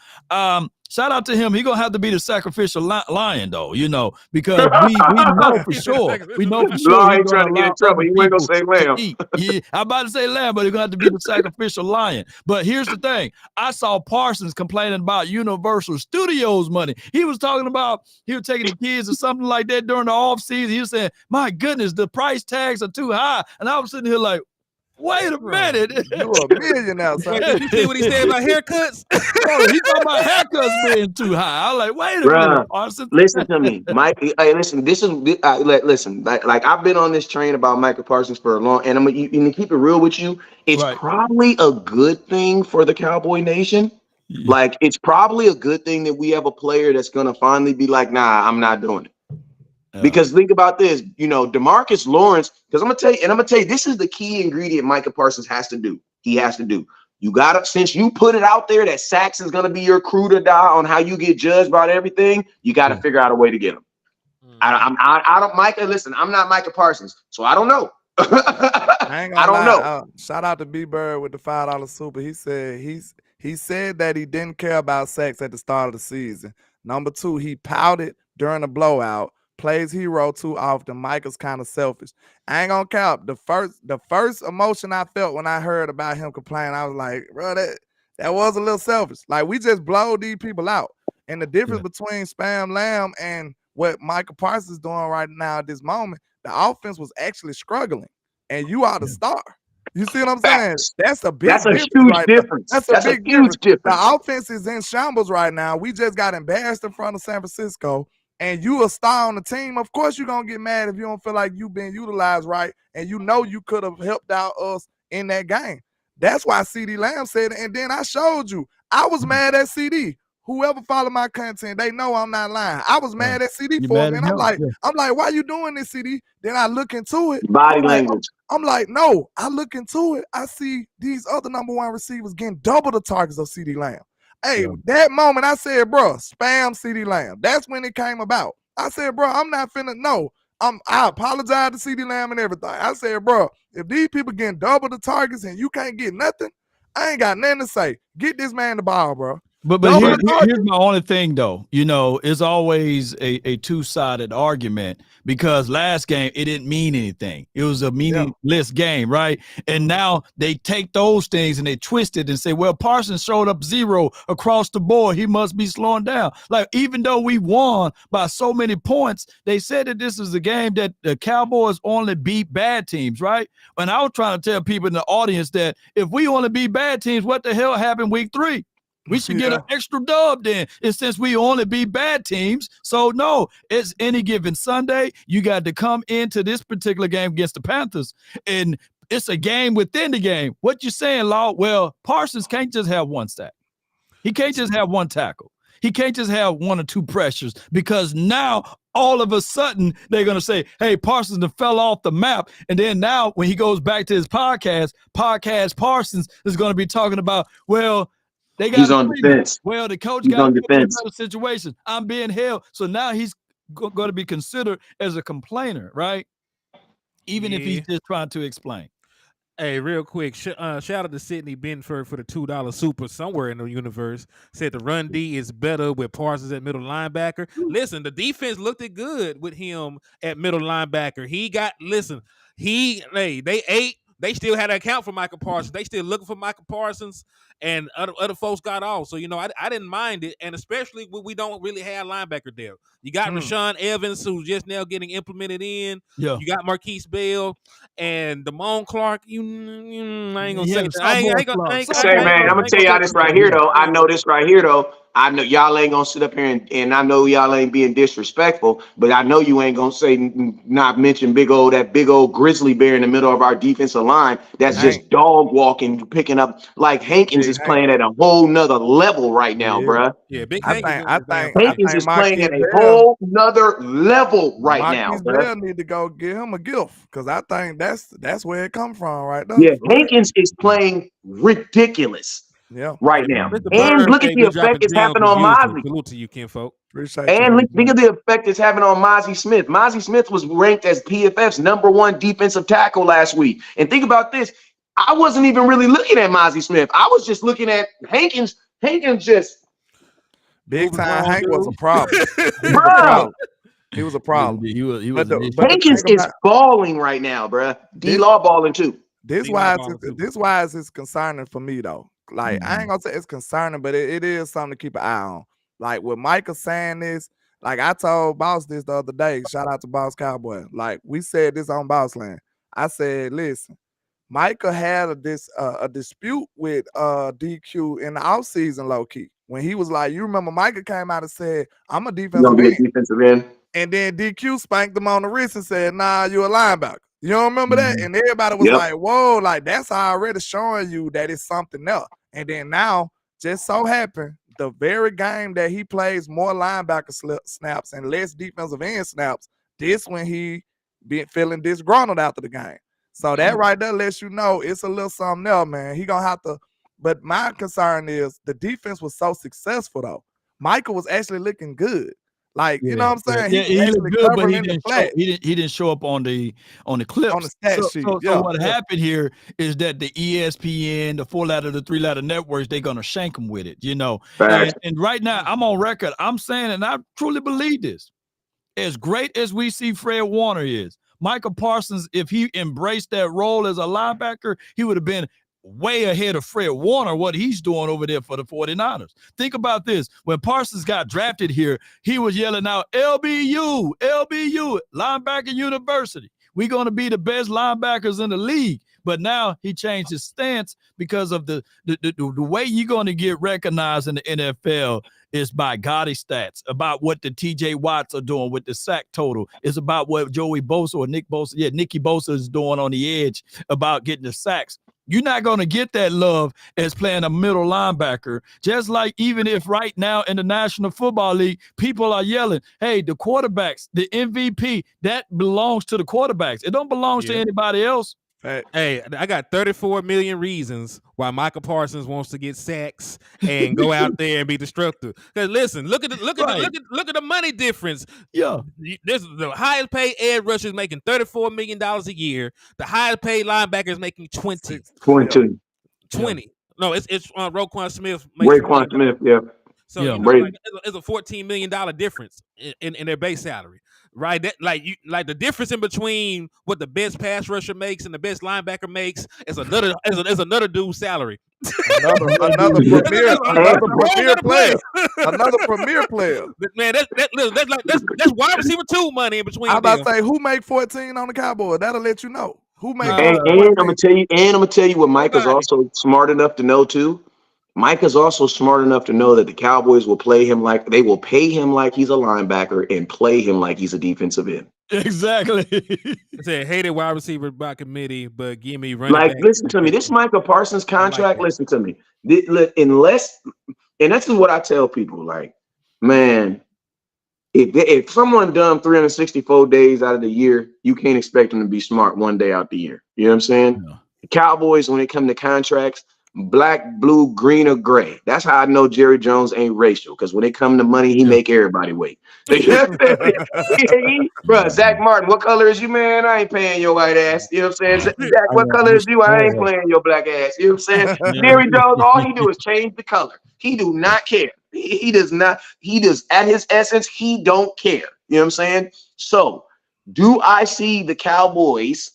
shout out to him. He's going to have to be the sacrificial lion, though, because we know for sure. We know for sure. He's trying to get in trouble. He ain't going to say lamb. Yeah, I'm about to say lamb, but he's going to have to be the sacrificial lion. But here's the thing. I saw Parsons complaining about Universal Studios money. He was talking about he was taking the kids or something like that during the off season. He was saying, my goodness, the price tags are too high. And I was sitting here like, wait a minute. You a millionaire, son. Did you see what he said about haircuts? Oh, he talking about haircuts being too high. I was like, wait a minute, Parsons. Listen to me, Mike. Hey, listen, listen. Like I've been on this train about Micah Parsons for a long, and I'm gonna keep it real with you. It's probably a good thing for the Cowboy Nation. Yeah. Like it's probably a good thing that we have a player that's gonna finally be like, nah, I'm not doing it. Because think about this, DeMarcus Lawrence, because I'm gonna tell you, this is the key ingredient Micah Parsons has to do. He has to do. You gotta, since you put it out there that sacks is gonna be your crew to die on how you get judged about everything, you gotta figure out a way to get him. I don't, Micah. Listen, I'm not Micah Parsons, so I don't know. I don't know. Shout out to B Bird with the $5 super. He said he said that he didn't care about sacks at the start of the season. Number 2, he pouted during the blowout. Plays hero too often. Micah's kind of selfish. I ain't gonna cap. The first emotion I felt when I heard about him complaining, I was like, bro, that was a little selfish. Like, we just blow these people out. And the difference between Spam Lamb and what Micah Parsons is doing right now at this moment, the offense was actually struggling. And you are the star. You see what I'm saying? Facts. That's a big That's a difference huge right there. difference. That's a big huge difference. The offense is in shambles right now. We just got embarrassed in front of San Francisco. And you a star on the team, of course you're going to get mad if you don't feel like you've been utilized right and you know you could have helped out us in that game. That's why CD Lamb said it. And then I showed you. I was mad at CD. Whoever follow my content, they know I'm not lying. I was mad at CD for it, and I'm like, why you doing this, CD? Then I look into it. Body language. I'm like, no. I look into it. I see these other number 1 receivers getting double the targets of CD Lamb. Hey, that moment I said, bro, spam CD Lamb. That's when it came about. I said, bro, I'm not finna, no. I apologize to CD Lamb and everything. I said, bro, if these people getting double the targets and you can't get nothing, I ain't got nothing to say. Get this man the ball, bro. But here's my only thing, though. You know, it's always a two-sided argument because last game, it didn't mean anything. It was a meaningless game, right? And now they take those things and they twist it and say, well, Parsons showed up 0 across the board. He must be slowing down. Like, even though we won by so many points, they said that this is a game that the Cowboys only beat bad teams, right? And I was trying to tell people in the audience that if we only beat bad teams, what the hell happened week 3? We should get an extra dub then. And since we only beat bad teams, so no, it's any given Sunday. You got to come into this particular game against the Panthers, and it's a game within the game. What you saying, Law? Well, Parsons can't just have one sack. He can't just have one tackle. He can't just have 1 or 2 pressures because now all of a sudden they're going to say, hey, Parsons fell off the map. And then now when he goes back to his podcast Parsons is going to be talking about, well, he's on defense. Well, the coach got in a better situation. I'm being held. So now he's going to be considered as a complainer, right? Even if he's just trying to explain. Hey, real quick, shout out to Sidney Benford for the $2 super somewhere in the universe. Said the run D is better with Parsons at middle linebacker. Listen, the defense looked good with him at middle linebacker. They ate. They still had to account for Micah Parsons. They still looking for Micah Parsons, and other folks got off. So, I didn't mind it, and especially when we don't really have linebacker there. You got Rashawn Evans, who's just now getting implemented in. Yeah. You got Marquise Bell and Damone Clark. I ain't gonna say Say, man, I'm gonna tell y'all this right here, though. I know this right here, though. I know y'all ain't gonna sit up here and I know y'all ain't being disrespectful, but I know you ain't gonna say not mention that big old grizzly bear in the middle of our defensive line that's just dog walking, picking up. Like Hankins is playing at a whole nother level right now, bruh. Yeah, big Hankins is playing at a whole nother level right now. Marquise Bell need to go give him a gift because I think that's where it come from right now. Yeah, Hankins is playing ridiculous. Right now. And look at the effect it's having on Mozzie. Salute to you, kinfolk. And think of the effect it's having on Mozzie Smith. Mozzie Smith was ranked as PFF's #1 defensive tackle last week. And think about this. I wasn't even really looking at Mozzie Smith. I was just looking at Hankins. Hankins just big time. Hank was a problem. Bro. He was a problem. Hankins is balling right now, bro. D-Law balling too. This why it's concerning for me though. Like, I ain't gonna say it's concerning, but it is something to keep an eye on. Like, with Micah saying this, like I told Boss this the other day, shout out to Boss Cowboy. Like, we said this on Boss Land. I said, listen, Micah had a dispute with DQ in the offseason, low-key. When he was like, you remember Micah came out and said, I'm a defensive end. And then DQ spanked him on the wrist and said, nah, you're a linebacker. You don't remember that? And everybody was like, whoa, like that's already showing you that it's something else. And then now, just so happened, the very game that he plays more linebacker snaps and less defensive end snaps, this when he been feeling disgruntled after the game. So that right there lets you know it's a little something else, man. He gonna have to, but my concern is the defense was so successful though. Micah was actually looking good. Like, you know what I'm saying? Yeah, He was he actually looked good, but covering he in the didn't show. flat He didn't show up on the clips. on the stat sheet. So what happened here is that the ESPN, the 4-letter, the 3-letter networks, they're gonna shank him with it, you know. And right now, I'm on record. I'm saying, and I truly believe this. As great as we see Fred Warner is, Micah Parsons, if he embraced that role as a linebacker, he would have been way ahead of Fred Warner, what he's doing over there for the 49ers. Think about this. When Parsons got drafted here, he was yelling out, LBU, linebacker university. We're going to be the best linebackers in the league. But now he changed his stance because of the way you're going to get recognized in the NFL is by gaudy stats, about what the TJ Watts are doing with the sack total. It's about what Joey Bosa or Nicky Bosa is doing on the edge about getting the sacks. You're not going to get that love as playing a middle linebacker. Just like even if right now in the National Football League, people are yelling, hey, the quarterbacks, the MVP, that belongs to the quarterbacks. It don't belong to anybody else. Hey, I got 34 million reasons why Micah Parsons wants to get sacks and go out there and be destructive. Because listen, look at the money difference. Yeah, this is the highest paid edge rusher is making $34 million a year. The highest paid linebacker is making 20. 20. No, it's Roquan Smith. Roquan Smith, yeah. So you know, it's a $14 million difference in their base salary, right? That like the difference in between what the best pass rusher makes and the best linebacker makes is another dude's salary. Another premier player. Man, that's wide receiver 2 money in between. I'm about to say, who make 14 on the Cowboys? That'll let you know who make. And I'm gonna tell you what Micah's also smart enough to know too. Micah's also smart enough to know that the Cowboys will pay him like he's a linebacker and play him like he's a defensive end. Exactly. I said hated wide receiver by committee, but give me running. Like, listen to me. This Micah Parsons contract. Listen to me. Unless, and this is what I tell people. Like, man, if someone done 364 days out of the year, you can't expect them to be smart one day out the year. You know what I'm saying? No. The Cowboys, when it comes to contracts, black, blue, green, or gray. That's how I know Jerry Jones ain't racial, because when it come to money, he make everybody wait. Bro, Zach Martin, what color is you, man? I ain't paying your white ass. You know what I'm saying? Zach, what color is you? I ain't playing your black ass. You know what I'm saying? Jerry Jones, all he do is change the color. He do not care. He does not. He does, at his essence, he don't care. You know what I'm saying? So, do I see the Cowboys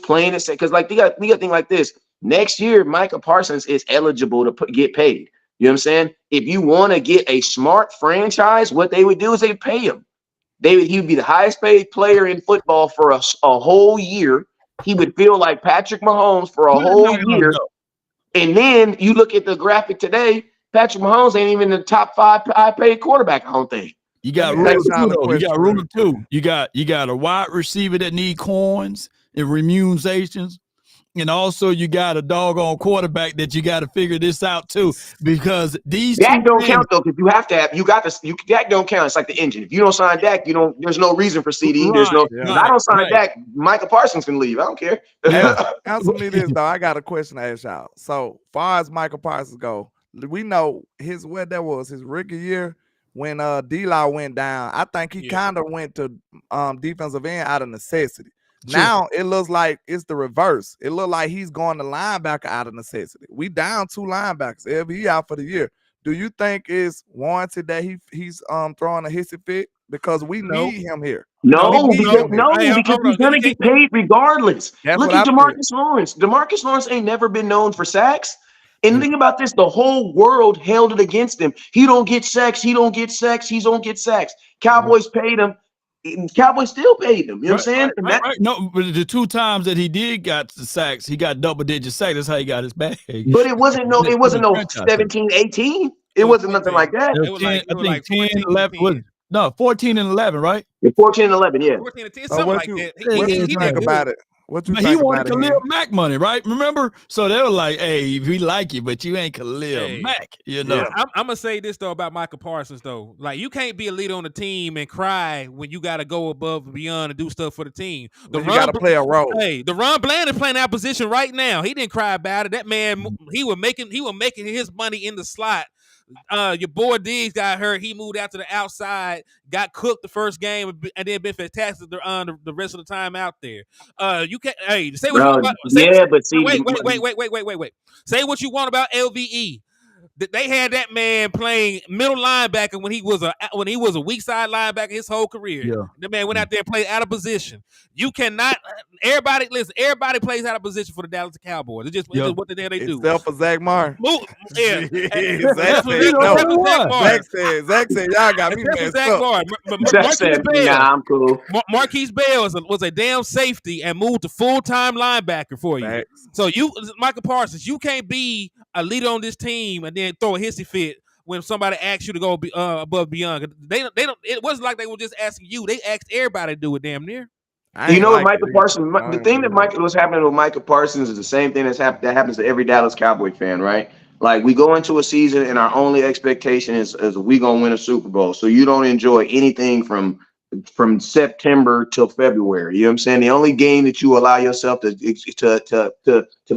playing it? Because like we got to think like this. Next year, Micah Parsons is eligible to get paid. You know what I'm saying? If you want to get a smart franchise, what they would do is they pay him. He would be the highest paid player in football for a whole year. He would feel like Patrick Mahomes for a whole year. And then you look at the graphic today, Patrick Mahomes ain't even in the top 5 high paid quarterback, I don't think. You got room too. You got a wide receiver that need coins and remunizations. And also, you got a doggone quarterback that you got to figure this out too, because Dak don't count though, because Dak don't count. It's like the engine. If you don't sign Dak, there's no reason for CD. There's no. If I don't sign Dak, Micah Parsons can leave. I don't care. Answer me this though. I got a question to ask y'all. So far as Micah Parsons go, we know his rookie year when D-Law went down. I think he kind of went to defensive end out of necessity. Sure. Now it looks like it's the reverse. It looks like he's going to linebacker out of necessity. We down 2 linebackers. He out for the year. Do you think it's warranted that he's throwing a hissy fit? Because we need him here. No, because he's gonna get paid regardless. Look at DeMarcus Lawrence. DeMarcus Lawrence ain't never been known for sacks. And think about this: the whole world held it against him. He don't get sacks. He don't get sacks. He don't get sacks. Cowboys paid him. Cowboys still paid him. You know what I'm saying? Right. No, but the 2 times that he did got the sacks, he got double-digit sacks. That's how he got his bag. But it wasn't no 17, 18. It wasn't nothing like that. It was 10, 11. No, 14 and 11, right? 14 and 11, yeah. 14 and 10, something like that. What you think about it? He wanted Khalil Mack money, right? Remember? So they were like, hey, we like you, but you ain't Khalil Mack, you know. Yeah. I'm going to say this, though, about Micah Parsons, though. Like, you can't be a leader on the team and cry when you got to go above and beyond and do stuff for the team. You got to play a role. Hey, DeRon Bland is playing that position right now. He didn't cry about it. That man, he was making his money in the slot Your boy Diggs got hurt. He moved out to the outside, got cooked the first game, and then been fantastic the rest of the time out there. You can't. Hey, say what you want Bro, about. yeah, but see, Wait. Say what you want about LVE. They had that man playing middle linebacker when he was a weak side linebacker his whole career. Yeah. The man went out there and played out of position. You cannot. Everybody plays out of position for the Dallas Cowboys. It's just what the hell they do. Except for Zach Martin. Yeah. Zach said, y'all got me messed up. I'm cool. Marquise Bell was a damn safety and moved to full-time linebacker for you. Thanks. So Micah Parsons, you can't be a leader on this team and then throw a hissy fit when somebody asks you to go above beyond. They don't. It wasn't like they were just asking you. They asked everybody to do it. Damn near. You know what, Micah Parsons? The thing that was happening with Micah Parsons is the same thing that happens to every Dallas Cowboy fan, right? Like, we go into a season and our only expectation is we gonna win a Super Bowl. So you don't enjoy anything from September till February. You know what I'm saying? The only game that you allow yourself to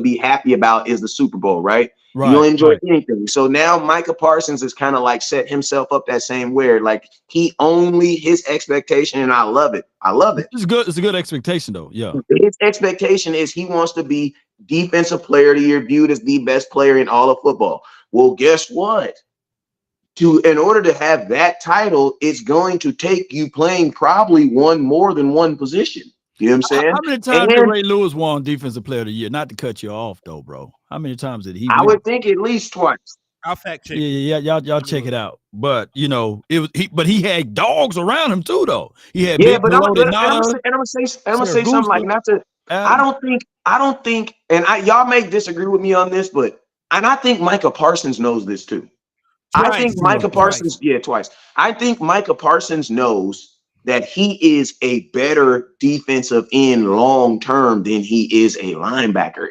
be happy about is the Super Bowl, right? You don't enjoy anything. So now Micah Parsons is kind of like set himself up that same way. Like, his expectation, and I love it. It's good. It's a good expectation, though. Yeah. His expectation is he wants to be defensive player of the year, viewed as the best player in all of football. Well, guess what? In order to have that title, it's going to take you playing probably more than one position. You know what I'm saying? How many times did Ray Lewis won Defensive Player of the Year? Not to cut you off, though, bro. How many times did he? I would think at least twice. I'll fact check. Yeah. Y'all check it out. But he had dogs around him too, though. He had I'm gonna say something like not to. I don't think, and y'all may disagree with me on this, and I think Micah Parsons knows this too. I think Micah Parsons knows that he is a better defensive end long term than he is a linebacker.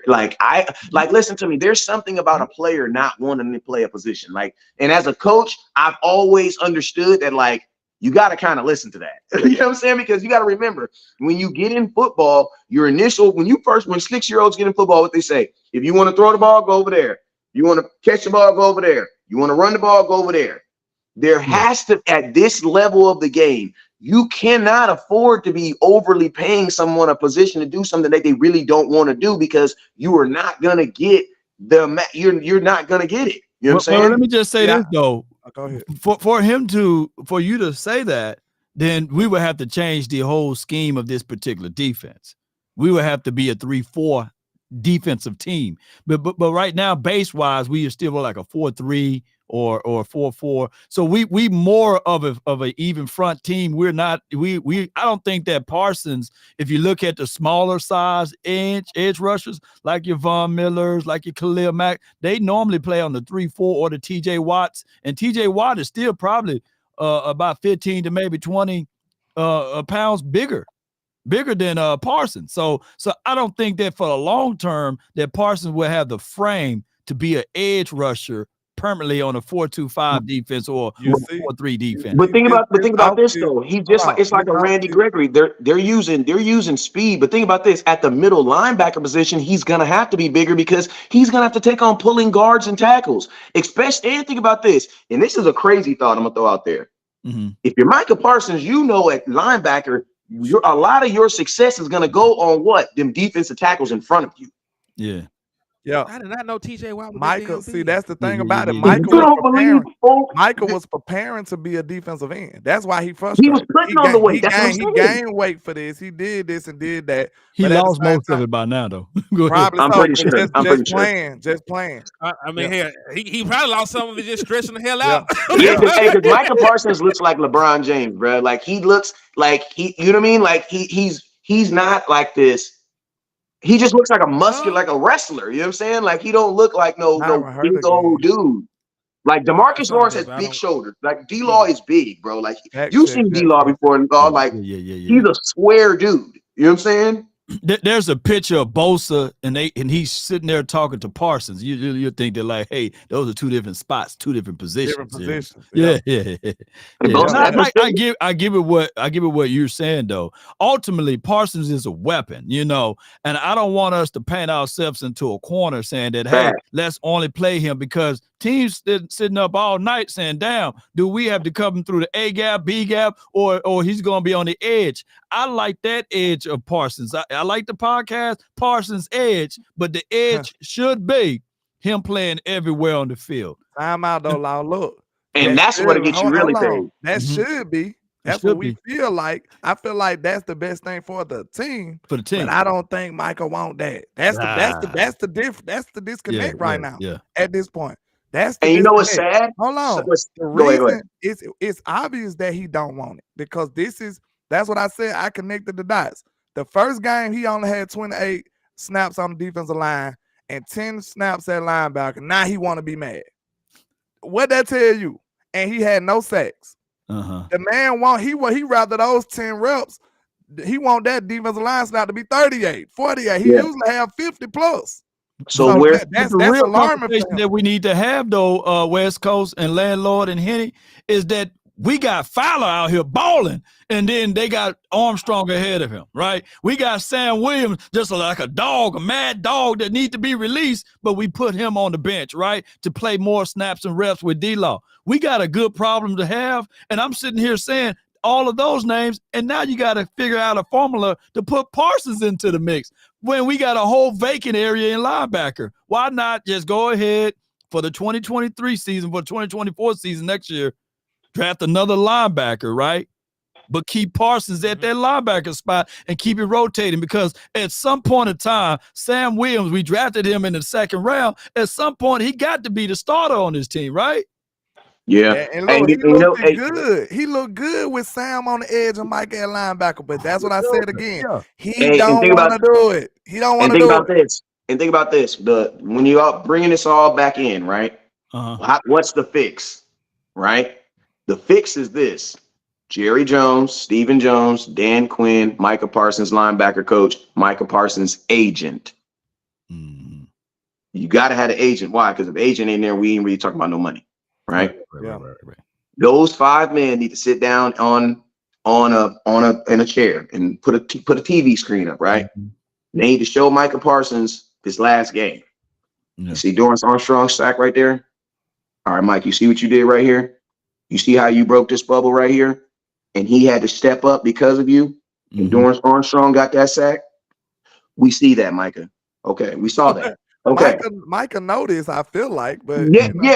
Listen to me. There's something about a player not wanting to play a position. And as a coach, I've always understood that, you got to kind of listen to that. You know what I'm saying? Because you got to remember, when you get in football, when 6-year-olds get in football, what they say, if you want to throw the ball, go over there. You want to catch the ball, go over there. You want to run the ball, go over there. There has to, at this level of the game, you cannot afford to be overly paying someone a position to do something that they really don't want to do, because you are not going to get you're not going to get it. You know what I'm saying? Let me just say this, though. Go ahead. For you to say that, then we would have to change the whole scheme of this particular defense. We would have to be a 3-4 defensive team. But right now, base wise, we are still like a 4-3 or 4-4. So we more of a even front team. We're not I don't think that Parsons, if you look at the smaller size edge rushers like your Von Millers, like your Khalil Mack, they normally play on the 3-4 or the TJ Watts, and TJ Watt is still probably about 15 to maybe 20 pounds bigger than Parsons. So I don't think that for the long term that Parsons will have the frame to be an edge rusher permanently on a 4-2-5 defense or 4-3 defense. But think about this though. He just it's like a Randy Gregory. They're using speed. But think about this: at the middle linebacker position, he's gonna have to be bigger because he's gonna have to take on pulling guards and tackles. Especially, and think about this. And this is a crazy thought I'm gonna throw out there. Mm-hmm. If you're Micah Parsons, at linebacker, a lot of your success is gonna go on what? Them defensive tackles in front of you. Yeah. Yeah, I did not know TJ Watt was Micah. See, that's the thing Yeah, about it. yeah. Michael was preparing to be a defensive end. That's why he frustrated. He was putting on the weight. He gained weight for this. He did this and did that. He lost most of it by now, though. Probably. I'm pretty sure. Just playing. I mean, he probably lost some of it just stretching the hell out. Because Micah Parsons looks like LeBron James, bro. Like, he looks like you know what I mean? Like, he's not like this. He just looks like a muscular, like a wrestler. You know what I'm saying? Like, he don't look like no big old dude. Like, DeMarcus Lawrence has big shoulders. Like, D-Law is big, bro. Like, you've seen D-Law before. He's a square dude. You know what I'm saying? There's a picture of Bosa and he's sitting there talking to Parsons. You think they're like, hey, those are two different spots, two different positions. Yeah. I give it what you're saying though. Ultimately, Parsons is a weapon, and I don't want us to paint ourselves into a corner saying that, hey, let's only play him because teams sitting up all night saying, damn, do we have to come through the A gap, B gap, or he's going to be on the edge? I like that edge of Parsons. I like the podcast Parsons Edge, but the edge should be him playing everywhere on the field. Time out though, Law. Look. And that's what'll get you really paid. That should be. That's what we feel like. I feel like that's the best thing for the team. For the team. But I don't think Micah want that. That's the disconnect right now. Yeah. At this point. That's the and you disconnect. know what's sad? Hold on. The reason it's obvious that he don't want it because that's what I said. I connected the dots. The first game he only had 28 snaps on the defensive line and 10 snaps at linebacker. Now he want to be mad. What that tell you? And he had no sacks. The man he rather those 10 reps. He want that defensive line snap to be 38, 48. He usually have 50 plus. So that's the real conversation that we need to have though, West Coast and Landlord and Henny, is that we got Fowler out here balling, and then they got Armstrong ahead of him, right? We got Sam Williams just like a dog, a mad dog that needs to be released, but we put him on the bench, right, to play more snaps and reps with D-Law. We got a good problem to have, and I'm sitting here saying all of those names, and now you got to figure out a formula to put Parsons into the mix when we got a whole vacant area in linebacker. Why not just go ahead for the 2023 season, for the 2024 season next year, draft another linebacker, right? But keep Parsons at that linebacker spot and keep it rotating, because at some point in time, Sam Williams, we drafted him in the second round. At some point, he got to be the starter on this team, right? Yeah. And look, he looked good. He looked good with Sam on the edge and Mike at linebacker. But that's what I said again. He don't want to do it. He don't want to do it. And think about this. When you are bringing this all back in, right? What's the fix, right? The fix is this: Jerry Jones, Stephen Jones, Dan Quinn, Micah Parsons, linebacker coach, Micah Parsons, agent. You got to have an agent. Why? Because if the agent ain't there, we ain't really talking about no money, right? Right. Those 5 men need to sit down in a chair and put a TV screen up, right? They need to show Micah Parsons his last game. You see Dorrance Armstrong's sack right there? All right, Mike, you see what you did right here? You see how you broke this bubble right here? And he had to step up because of you. And Dorrance Armstrong got that sack. We see that, Micah. Okay, we saw that. Okay. Micah noticed, I feel like, but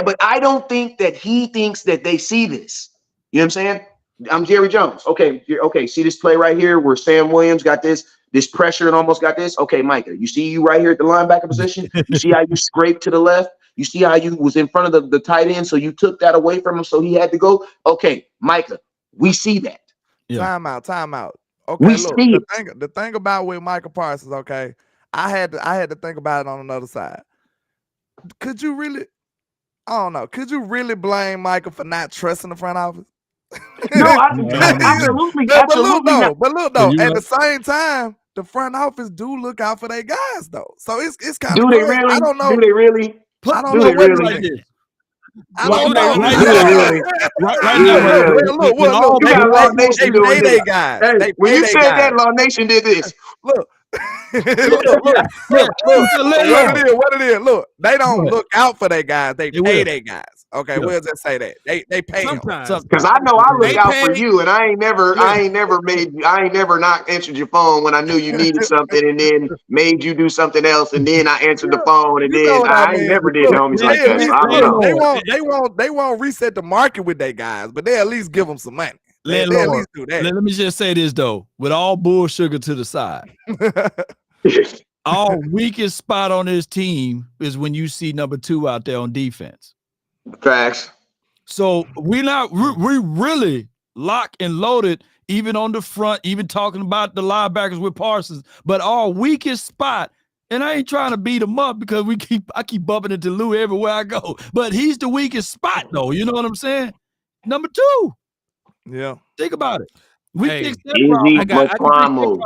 but I don't think that he thinks that they see this. You know what I'm saying? I'm Jerry Jones. Okay, see this play right here where Sam Williams got this pressure and almost got this? Okay, Micah, you see you right here at the linebacker position? You see how you scraped to the left? You see how you was in front of the tight end, so you took that away from him, so he had to go? Okay, Micah, we see that. Time out. Okay, the thing about with Micah Parsons, okay, I had to think about it on another side. Could you really blame Micah for not trusting the front office? No, absolutely. But look though, at the same time, the front office do look out for their guys though. So it's kind of. Do they really? I don't know. Do they really? I don't know what like this. I don't know. Right now, look. You got Law Nation doing this. Guys. When you said that, Law Nation did this. Look. What it is. Look, they don't look out for their guys. They pay their guys. Okay, we'll just say that they pay them. Because I know I look out for you, and I ain't never not answered your phone when I knew you needed something, and then made you do something else, and then I answered the phone, and then I ain't never did homies like that. So I don't know. They won't reset the market with their guys, but they at least give them some money. They at least do that. Let me just say this though, with all bull sugar to the side. Our weakest spot on this team is when you see number 2 out there on defense. Facts. So we really locked and loaded, even on the front, even talking about the linebackers with Parsons. But our weakest spot, and I ain't trying to beat him up because I keep bumping into Lou everywhere I go. But he's the weakest spot though. You know what I'm saying? Number 2. Yeah. Think about it. We fixed that problem.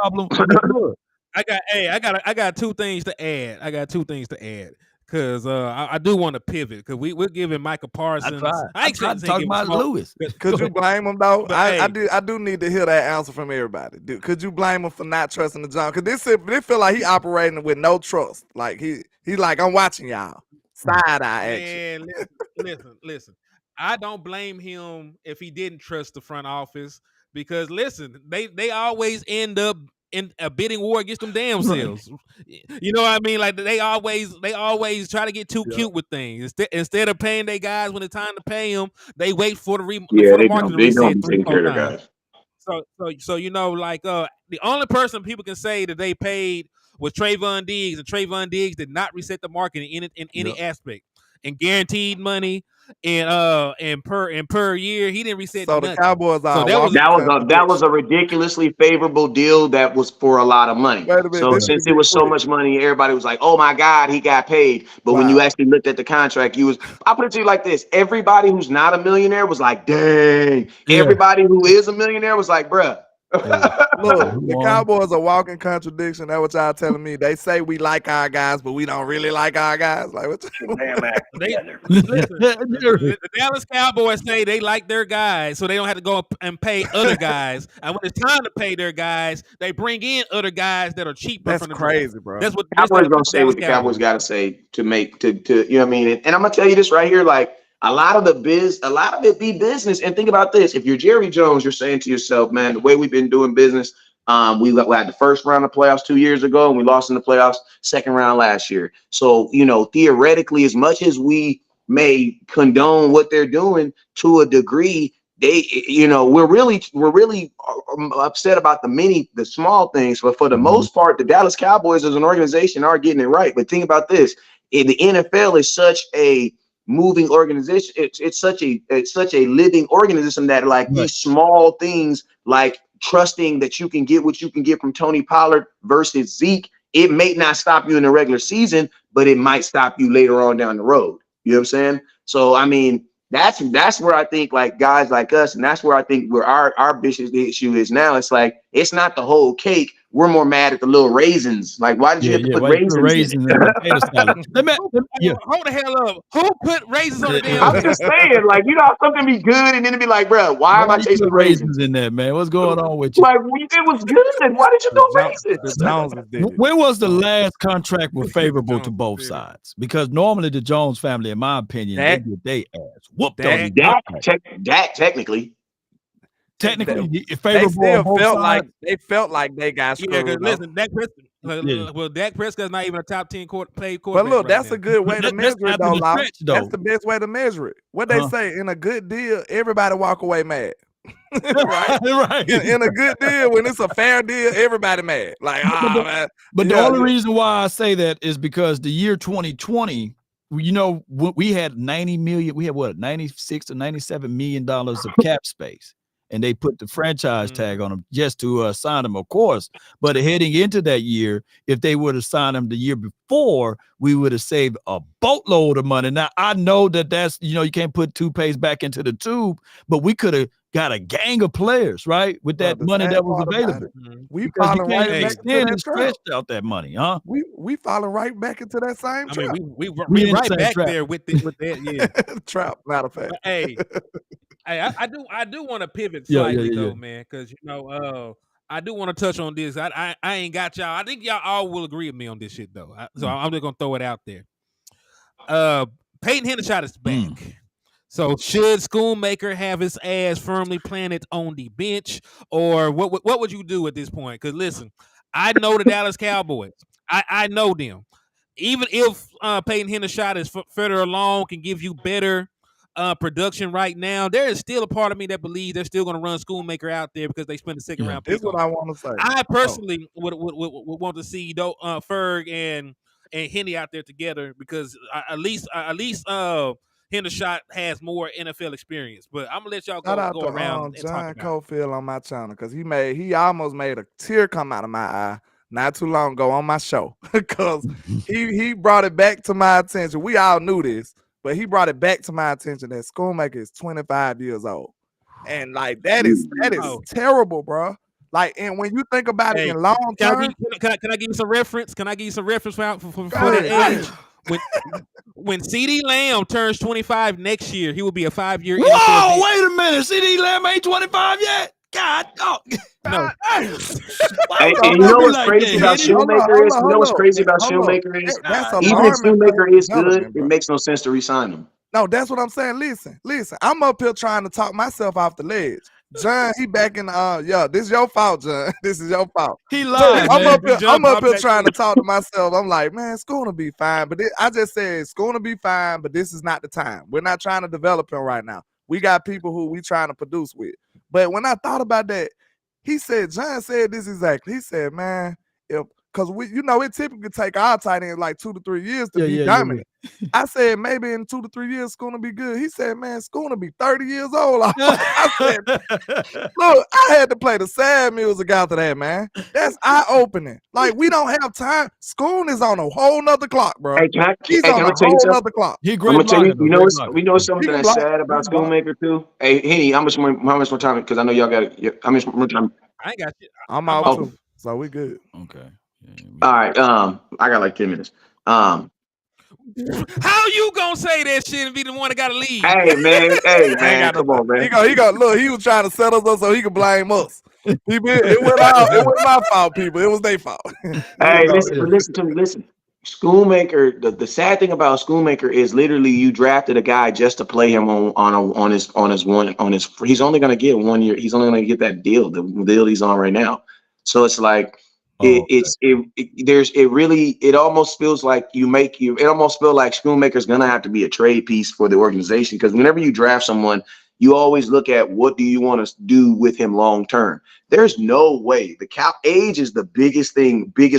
I got 2 things to add. Because I do want to pivot because we're giving Micah Parsons. I tried to talk about Lewis. Could you blame him though? I do need to hear that answer from everybody. Could you blame him for not trusting the John? Because this feel like he operating with no trust. Like he's like, I'm watching y'all. side eye action. Man, listen. I don't blame him if he didn't trust the front office because listen, they always end up in a bidding war against them damn selves. You know what I mean? Like they always try to get too cute with things. Instead of paying their guys when it's time to pay them, they wait for the market to They reset don't be 3 taking care 4 of their times. guys. So you know, like the only person people can say that they paid was Trayvon Diggs, and Trayvon Diggs did not reset the market in any aspect. And guaranteed money and per year, he didn't reset So the nothing. Cowboys are So that was That was a ridiculously favorable deal that was for a lot of money. Wait a minute, So this since should it be was so quick. much money, everybody was like, "Oh my God, he got paid." But when you actually looked at the contract, I put it to you like this: everybody who's not a millionaire was like, "Dang." Yeah. Everybody who is a millionaire was like, "Bruh." Look, the Cowboys are walking contradiction. That's what y'all telling me. They say we like our guys, but we don't really like our guys. Like what? The Dallas Cowboys say they like their guys, so they don't have to go and pay other guys. And when it's time to pay their guys, they bring in other guys that are cheaper. That's from the crazy, draft. bro. That's what Cowboys gonna say what the Cowboys got to say to make to you know what I mean. And I'm gonna tell you this right here, like a lot of it be business. And think about this: if you're Jerry Jones, you're saying to yourself, man, the way we've been doing business, we had the first round of playoffs 2 years ago, and we lost in the playoffs second round last year. So you know, theoretically, as much as we may condone what they're doing to a degree, we're really upset about the small things, but for the most part, the Dallas Cowboys as an organization are getting it right. But think about this: the NFL is such a moving organization. It's such a living organism that like these small things, like trusting that you can get what you can get from Tony Pollard versus Zeke, it may not stop you in the regular season, but it might stop you later on down the road. You know what I'm saying? So I mean, that's where I think like guys like us, and that's where I think where our biggest issue is now. It's like it's not the whole cake. We're more mad at the little raisins. Like, why did you have to put raisins in the potato salad? Hold the hell up. Who put raisins on the damn? I'm just saying, like, you know, something be good, and then it'd be like, bro, why am I tasting raisins in there, man? What's going on with you? Like, it was good. Why did you do raisins? When was the last contract was favorable to both sides? Because normally the Jones family, in my opinion, they get their ass whooped on Dak technically. Technically, they still felt like they got screwed. Yeah, because listen, Dak Prescott. Well, Dak Prescott's not even a top 10 paid quarterback. But look, that's right a good way to measure it, though, That's the best way to measure it. What they say in a good deal, everybody walk away mad. right. In a good deal, when it's a fair deal, everybody mad. Like, man. But the only reason why I say that is because the year 2020, you know, we had 90 million. We had what, 96 to 97 million dollars of cap space. And they put the franchise tag on them just to sign them, of course. But heading into that year, if they would have signed them the year before, we would have saved a boatload of money. Now, I know that's, you know, you can't put toothpaste back into the tube, but we could have got a gang of players, right, with that money that was available. We falling right back into that trap. Out that money, huh? We falling right back into that same trap. I mean, we right back there with that, trap. Matter of fact, but, hey, I do want to pivot slightly though, man, because you know, I do want to touch on this. I ain't got y'all. I think y'all all will agree with me on this shit though. So I'm just gonna throw it out there. Peyton Hendershot is back. So should Schoonmaker have his ass firmly planted on the bench, or what would you do at this point? Because listen, I know the Dallas Cowboys. I know them. Even if Peyton Hendershot is further along, can give you better production right now, there is still a part of me that believes they're still going to run Schoonmaker out there because they spent the second round pick. This is what I want to say. I personally would want to see Ferg and Henny out there together because at least Hendershot has more NFL experience. But I'm gonna let y'all go around. John Cofield on my channel because he almost made a tear come out of my eye not too long ago on my show because he brought it back to my attention. We all knew this. But he brought it back to my attention that Schoonmaker is 25 years old. And like that is terrible, bro. Like, and when you think about it in long term, can I give you some reference? Can I give you some reference for that age? When CD Lamb turns 25 next year, he will be a 5-year. Whoa, wait a minute. CD Lamb ain't 25 yet. God, dog. No. Why would And you you know be what's like crazy that, about Henny? Shoemaker is? You know what's crazy about Hold up. Shoemaker is? That's Even if alarming Shoemaker for is good, development, it bro. makes no sense to re-sign him. No, that's what I'm saying. Listen. I'm up here trying to talk myself off the ledge. John, he back in this is your fault, John. This is your fault. He lied, I'm man. up here trying to talk to myself. I'm like, man, it's gonna be fine. But I just said it's gonna be fine, but this is not the time. We're not trying to develop him right now. We got people who we trying to produce with. But when I thought about that, John said this exactly. He said, man, because it typically take our tight end like 2 to 3 years to be dominant. I said, maybe in 2 to 3 years, it's gonna be good. He said, man, it's gonna be 30 years old. I said, look, I had to play the sad music after that, man. That's eye-opening. Like, we don't have time. Schoon is on a whole nother clock, bro. He's on a whole nother clock. He I'm great gonna tell you, blocker. we know something that's sad about Schoonmaker too. Hey, Henny, how much more time? Because I know y'all got how much more time? I ain't got shit. I'm out too, so we good. Okay. All right. I got like 10 minutes. How you gonna say that shit and be the one that gotta leave? Hey man, come on, man. He go. Look, he was trying to set us up so he could blame us. It wasn't my fault, people. It was their faut. Hey, listen to me. Listen, Schoonmaker. The sad thing about Schoonmaker is literally you drafted a guy just to play him on his. He's only gonna get 1 year. He's only gonna get that deal, the deal he's on right now. So it's like. It almost feels like it almost feels like Schoonmaker's gonna have to be a trade piece for the organization, because whenever you draft someone, you always look at what do you want to do with him long term. There's no way age is the biggest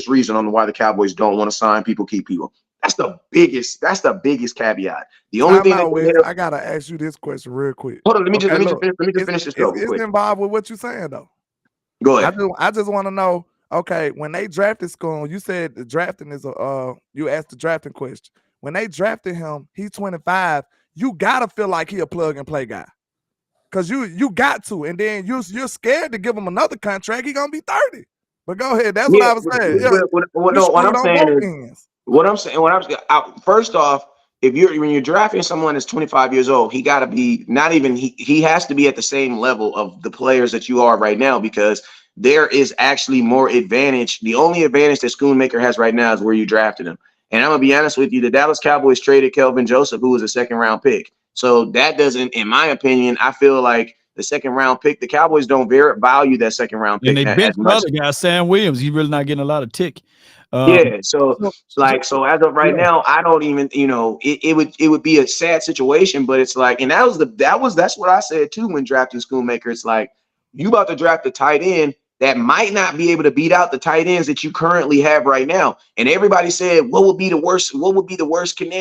reason on why the Cowboys don't want to sign people, keep people. That's the biggest caveat. The only thing I gotta ask you this question real quick. Hold on, let me just finish this though. It's involved with what you're saying though. Go ahead. I just want to know. Okay, when they drafted Schoon, you said the drafting is you asked the drafting question. When they drafted him, he's 25. You gotta feel like he a plug and play guy, cause you got to, and then you're scared to give him another contract. He gonna be 30. But go ahead. That's what I was saying. First off, when you're drafting someone that's 25 years old, he got to be he has to be at the same level of the players that you are right now, because there is actually more advantage. The only advantage that Schoonmaker has right now is where you drafted him. And I'm gonna be honest with you, the Dallas Cowboys traded Kelvin Joseph, who was a 2nd-round pick. So that doesn't, in my opinion, I feel like the 2nd-round pick, the Cowboys don't value that 2nd-round pick. And they benched the other guy, Sam Williams. He's really not getting a lot of tick. So as of right now, I don't even, it would be a sad situation, but it's like, and that's what I said too when drafting Schoonmaker. It's like, you about to draft a tight end that might not be able to beat out the tight ends that you currently have right now. And everybody said, what would be the worst thing? What would be the worst thing?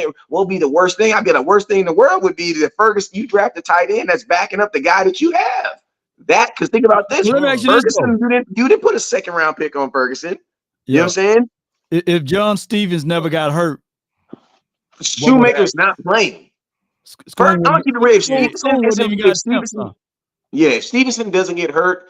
I'd be the worst thing in the world would be that Ferguson, you draft a tight end that's backing up the guy that you have. Because think about this. Ferguson, you didn't put a 2nd-round pick on Ferguson. You know what I'm saying? If John Stevens never got hurt, Shoemaker's not playing. I'm gonna keep it real. If Stevenson doesn't get hurt,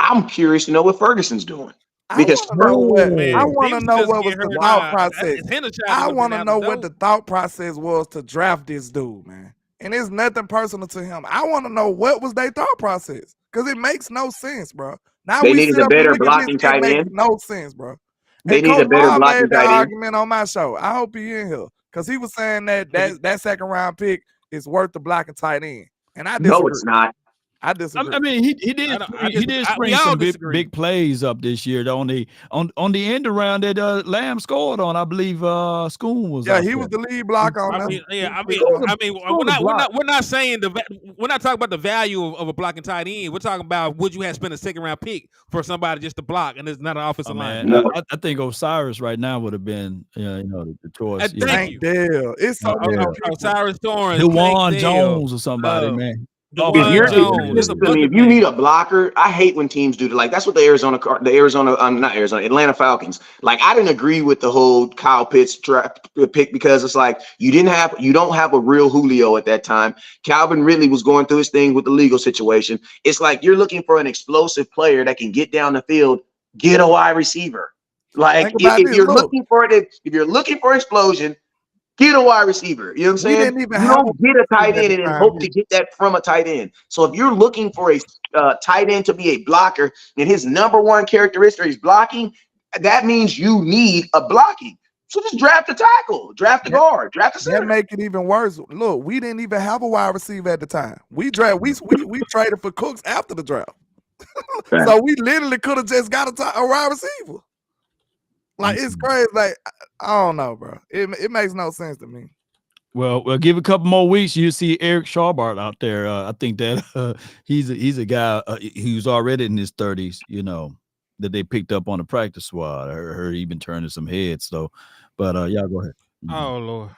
I'm curious to know what Ferguson's doing. Because I want to know what was the thought process. I want to know what the thought process was to draft this dude, man. And it's nothing personal to him. I want to know what was their thought process, because it makes no sense, bro. Now they needed a better blocking tight end. No sense, bro. They need a better blocking tight end. Argument on my show. I hope he in here, because he was saying that 2nd-round pick is worth the blocking tight end, and I disagree. No, it's not. I disagree. I mean, he did spring some big plays up this year on the end around that Lamb scored on. I believe Schoon was. Yeah, he was the lead blocker on that. We're not saying we're not talking about the value of a blocking tight end. We're talking about, would you have spent a 2nd-round pick for somebody just to block, and it's not an offensive line. No. I think Osiris right now would have been the choice. Thank you. It's so Osiris Torrance, DeJuan Jones or somebody, man. If you need a blocker, I hate when teams do that. Like, that's what Atlanta Falcons. Like, I didn't agree with the whole Kyle Pitts pick, because it's like you don't have a real Julio at that time. Calvin Ridley was going through his thing with the legal situation. It's like you're looking for an explosive player that can get down the field, get a wide receiver. Like, if you're looking for explosion, Get a wide receiver. You know what I'm We saying? didn't even You have don't get a tight at end the and then time hope to either. get that from a tight end. So if you're looking for a tight end to be a blocker and his number one characteristic is blocking, that means you need a blocking. So just draft a tackle, draft a guard, draft a That center. make it even worse. Look, we didn't even have a wide receiver at the time. We traded for Cooks after the draft. Right. So we literally could have just got a wide receiver. Like, it's crazy. Like, I don't know, bro. It makes no sense to me. Well, give a couple more weeks. You see Eric Scharbart out there. I think that he's a guy who's already in his 30s. You know, that they picked up on the practice squad. I heard he been turning some heads. So, but y'all go ahead. Oh Lord.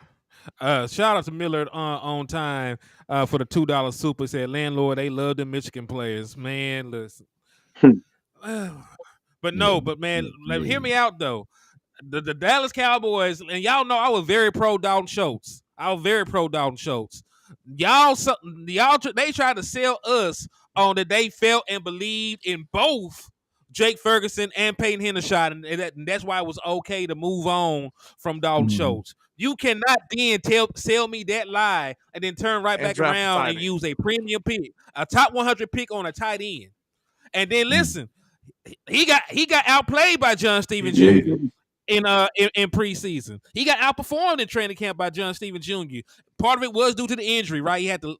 Shout out to Miller on time for the $2 super. Said landlord, they love the Michigan players. Man, listen. But no, but man, like, hear me out though. The Dallas Cowboys, and y'all know I was very pro Dalton Schultz. Y'all, they tried to sell us on that they felt and believed in both Jake Ferguson and Peyton Hendershot, and that's why it was okay to move on from Dalton Schultz. You cannot then sell me that lie and then turn right back around and use a premium pick, a top 100 pick on a tight end, and then listen, he got outplayed by John Stevens Jr. in preseason. He got outperformed in training camp by John Stevens Jr. Part of it was due to the injury, right? He had the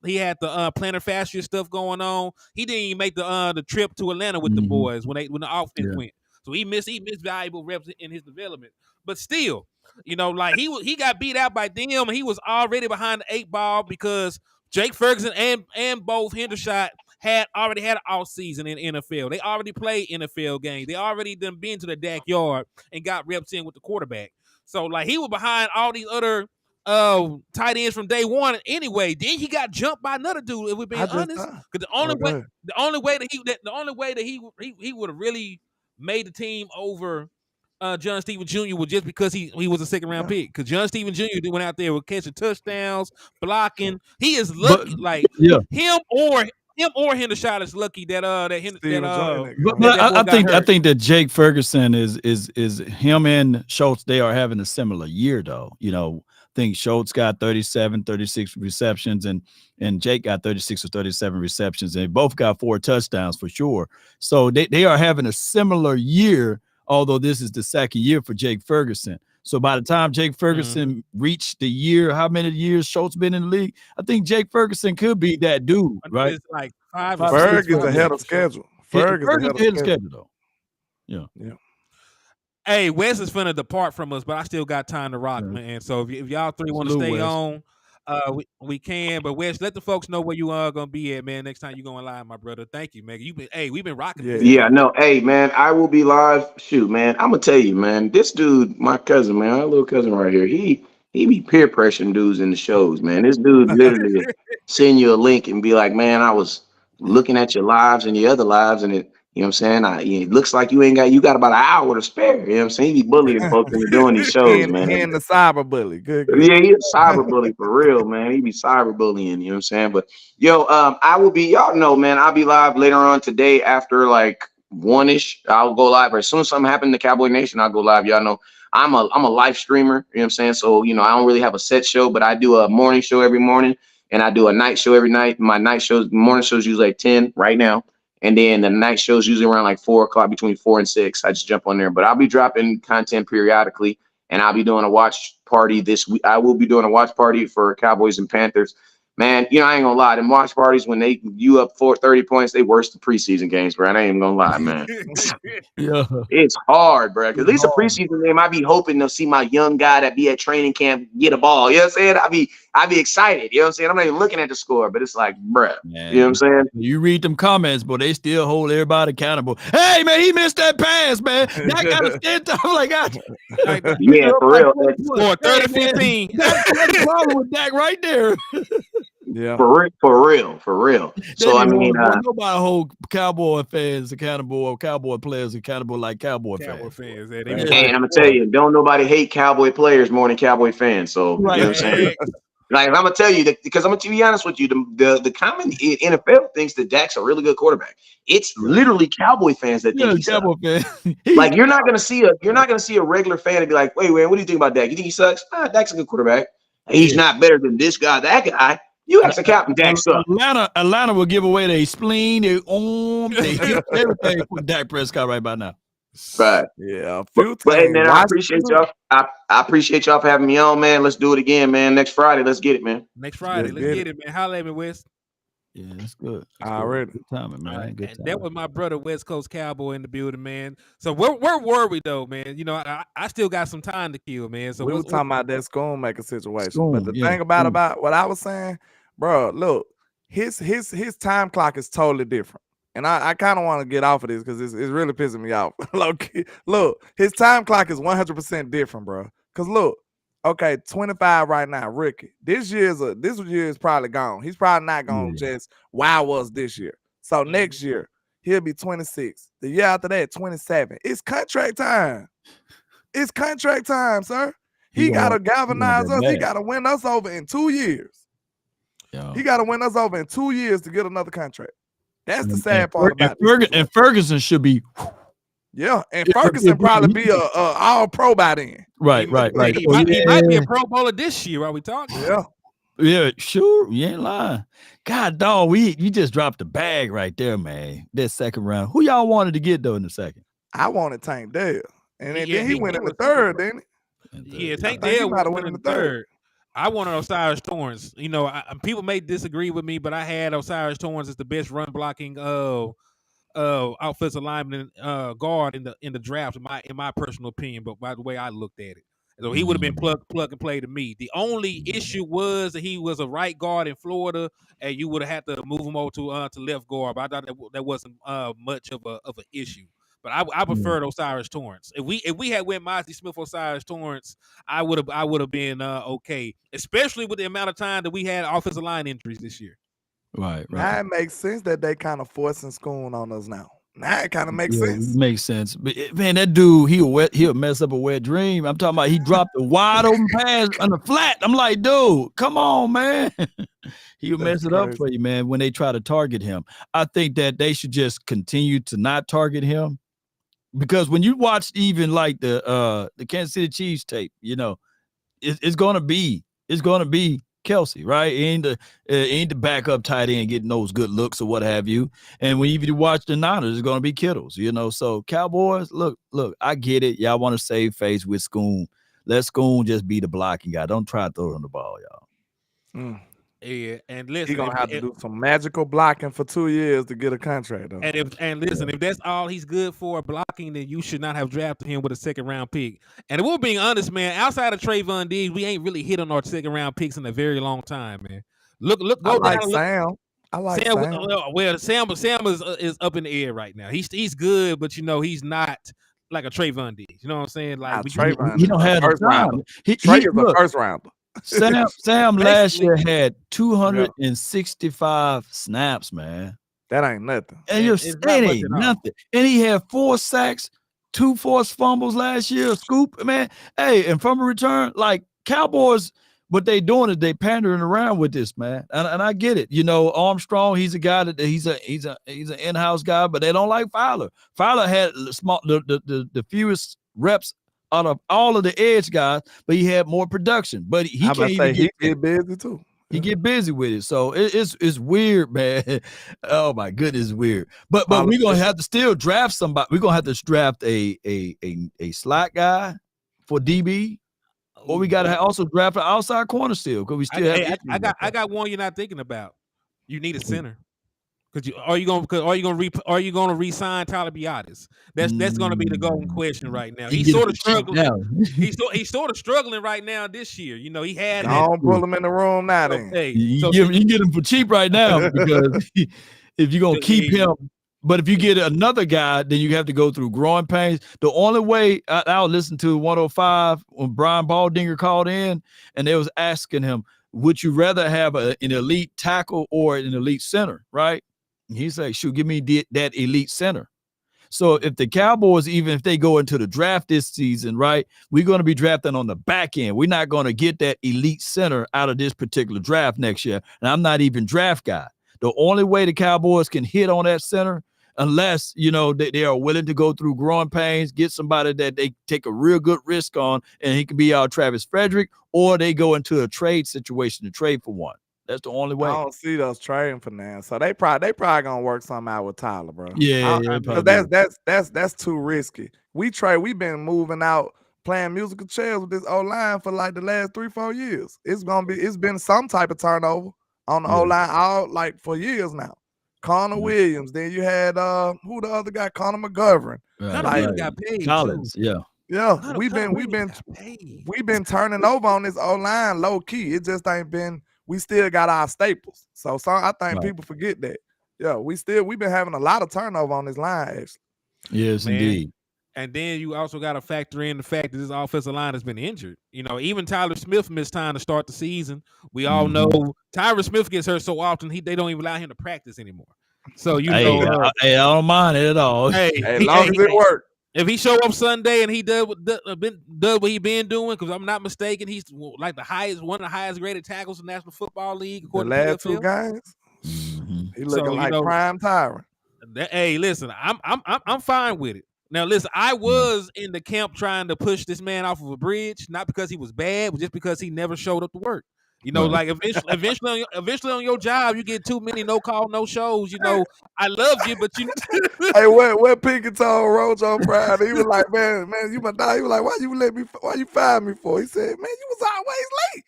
plantar fascia stuff going on. He didn't even make the trip to Atlanta with the boys when the offense went. So he missed valuable reps in his development. But still, you know, like he got beat out by them, and he was already behind the 8 ball because Jake Ferguson and both Hendershot had already had an off season in NFL. They already played NFL games. They already done been to the backyard and got reps in with the quarterback. So like he was behind all these other tight ends from day one anyway. Then he got jumped by another dude, if we're being honest. Because the only way that he would have really made the team over John Stevens Jr. was just because he was a second round pick. Because John Stevens Jr. went out there with catching touchdowns, blocking. He is lucky, him or Hendershot is lucky that I think that Jake Ferguson is him and Schultz. They are having a similar year though. You know, I think Schultz got 36 receptions and Jake got 36 or 37 receptions, and they both got 4 touchdowns for sure. So they are having a similar year, although this is the second year for Jake Ferguson. So by the time Jake Ferguson reached the year, how many years Schultz been in the league? I think Jake Ferguson could be that dude, right? It's like 5 Ferguson's ahead of schedule. Ferguson's ahead of schedule, though. Yeah. Hey, Wes is finna depart from us, but I still got time to rock, man. So if y'all three want to stay on, we can. But Wes, let the folks know where you are gonna be at, man. Next time you going live, my brother. Thank you, man. We've been rocking. Yeah, no, hey, man, I will be live. Shoot, man, I'm gonna tell you, man. This dude, my cousin, man, our little cousin right here, he be peer pressuring dudes in the shows, man. This dude literally send you a link and be like, man, I was looking at your lives and your other lives, and it. You know what I'm saying? It looks like you got about an hour to spare. You know what I'm saying? He be bullying folks into doing these shows, man. He in the cyber bully. Good. Yeah, he's a cyber bully for real, man. He be cyber bullying, you know what I'm saying? But yo, I will be, y'all know, man, I'll be live later on today after like 1-ish. I'll go live. Or as soon as something happens to Cowboy Nation, I'll go live. Y'all know I'm a live streamer, you know what I'm saying? So, you know, I don't really have a set show, but I do a morning show every morning and I do a night show every night. My morning shows usually like 10 right now. And then the night shows usually around like 4 o'clock, between 4 and 6. I just jump on there. But I'll be dropping content periodically, and I'll be doing a watch party this week. I will be doing a watch party for Cowboys and Panthers. Man, you know, I ain't gonna lie. Them watch parties, when you up 30 points, they worse than preseason games, bro. I ain't even gonna lie, man. It's hard, bro. Because at least a preseason game, I be hoping to see my young guy that be at training camp get a ball. You know what I'm saying? I be excited. You know what I'm saying? I'm not even looking at the score, but it's like, bruh. Man, you know what I'm saying? You read them comments, but they still hold everybody accountable. Hey, man, he missed that pass, man. That got to stand up like yeah, for real. Score 30-15. That's the problem with Dak right there. Yeah, for real. So I mean, nobody hold Cowboy fans accountable or Cowboy players accountable like Cowboy fans. And I'm gonna tell you, don't nobody hate Cowboy players more than Cowboy fans. So you know what I'm saying? Like I'm gonna tell you that, because I'm gonna be honest with you, the common NFL thinks that Dak's a really good quarterback. It's literally Cowboy fans that think he's Cowboy fan. Like you're not gonna see a regular fan and be like, wait, what do you think about Dak? You think he sucks? Dak's a good quarterback. He's not better than this guy, that guy. You ask the captain, Dak sucks. Atlanta will give away their spleen, their arm, their hip, everything with Dak Prescott right by now. Right. Yeah, a few But hey, times. man, I appreciate y'all. I appreciate y'all for having me on, man. Let's do it again, man. Next Friday, let's get it, man. Next Friday, let's get it, man. Holla at me, West. Yeah, that's good. Already. Good timing, man. Right. Good And timing. that was my brother, West Coast Cowboy, in the building, man. So where were we though, man? You know, I still got some time to kill, man. So we were talking about that Schoonmaker situation, but the thing about what I was saying, bro, look, his time clock is totally different, and I kind of want to get off of this because it's really pissing me off. Look, his time clock is 100% different, bro. Because look. Okay, 25 right now, Ricky. This year is probably gone. He's probably not gonna just wow us this year. So next year he'll be 26. The year after that, 27. It's contract time. It's contract time, sir. He gotta galvanize us. He gotta win us over in 2 years. He gotta win us over in 2 years to get another contract. That's the sad part about it. And Ferguson should be. Yeah, and Ferguson probably be a all pro by then. Right. He might be a Pro Bowler this year. Are we talking? Yeah, sure. You ain't lying. God, dog, you just dropped the bag right there, man. That second round. Who y'all wanted to get though in the second? I wanted Tank Dell, and then he went in the third, didn't he? Yeah, Tank Dell went in the third. I wanted Osiris Torrance. You know, people may disagree with me, but I had Osiris Torrance as the best run blocking offensive lineman guard in the draft in my personal opinion, but by the way I looked at it. So he would have been plug and play to me. The only issue was that he was a right guard in Florida, and you would have had to move him over to left guard. But I thought that wasn't much of an issue. But I preferred Osiris Torrance. If we had went Mosley Smith, Osiris Torrance, I would have been okay, especially with the amount of time that we had offensive line injuries this year. Right. Now it makes sense that they kind of forcing Schoon on us now. Now it kind of makes sense. It makes sense. But man, that dude, he'll mess up a wet dream. I'm talking about he dropped a wide open pass on the flat. I'm like, dude, come on, man. He'll mess it up for you, man, when they try to target him. I think that they should just continue to not target him. Because when you watch even like the Kansas City Chiefs tape, you know, it's gonna be Kelsey, right? Ain't the backup tight end getting those good looks or what have you. And when you watch the Niners, it's gonna be Kittles, you know. So Cowboys, look, I get it. Y'all want to save face with Schoon. Let Schoon just be the blocking guy. Don't try to throw him the ball, y'all. Yeah, and listen, he's gonna have to do some magical blocking for 2 years to get a contract, though. If that's all he's good for, blocking, then you should not have drafted him with a second round pick. And if we're being honest, man, outside of Trayvon Diggs, we ain't really hit on our second round picks in a very long time, man. Look, I like Sam. Well, Sam is up in the air right now. He's good, but you know he's not like a Trayvon Diggs. You know what I'm saying? Like Trayvon, he don't have the time. Trey is a first rounder. Sam last year had 265 snaps, man. That ain't nothing. And ain't nothing. And he had 4 sacks, 2 forced fumbles last year. Scoop, man. Hey, and from a return, like Cowboys, what they doing is they pandering around with this, man. And I get it. You know, Armstrong, he's a guy that he's an in-house guy, but they don't like Fowler. Fowler had the fewest reps out of all of the edge guys, but he had more production. But he get busy too. He get busy with it, so it's weird, man. Oh my goodness, it's weird. But we're gonna have to still draft somebody. We're gonna have to draft a slot guy for DB, or we gotta also draft an outside corner still because we still have. I got one you're not thinking about. You need a center. Are you gonna re-sign Tyler Biadasz? That's gonna be the golden question right now. He's sort of struggling. He's sort of struggling right now this year. You know, he had. Don't pull him in the room now. Okay. You get him for cheap right now because if you're gonna keep him, but if you get another guy, then you have to go through growing pains. The only way I'll listen to 105 when Brian Baldinger called in and they was asking him, would you rather have an elite tackle or an elite center, right? He's like, shoot, give me that elite center. So if the Cowboys, even if they go into the draft this season, right, we're going to be drafting on the back end. We're not going to get that elite center out of this particular draft next year. And I'm not even draft guy. The only way the Cowboys can hit on that center unless, they are willing to go through growing pains, get somebody that they take a real good risk on, and he can be our Travis Frederick, or they go into a trade situation to trade for one. That's the only way. I don't see those trading for now, so they probably gonna work something out with Tyler, bro. Yeah, Because probably. that's too risky. We've been moving out playing musical chairs with this O line for like the last 3-4 years. It's been some type of turnover on the O line all like for years now. Connor Williams, then you had who the other guy, Connor McGovern. Connor Williams got paid Collins, too. Yeah, Connor we've Williams got paid. been turning over on this O line low key. It just ain't been. We still got our staples. So I think people forget that. Yeah, we've been having a lot of turnover on this line, actually. Yes, Man. indeed. And then you also got to factor in the fact that this offensive line has been injured. Even Tyler Smith missed time to start the season. We all know Tyler Smith gets hurt so often they don't even allow him to practice anymore. So I don't mind it at all. As long as it works. If he show up Sunday and he does what he been doing, because I'm not mistaken, he's like one of the highest graded tackles in the National Football League according the to last PFL. 2 games. He looking like prime Tyron. Hey, listen, I'm fine with it. Now, listen, I was in the camp trying to push this man off of a bridge, not because he was bad, but just because he never showed up to work. Like eventually on your job, you get too many no call, no shows. I love you, but Hey, what Pinky told Roach on Friday? He was like, man, you my dog. He was like, why you fired me for? He said, man, you was always late.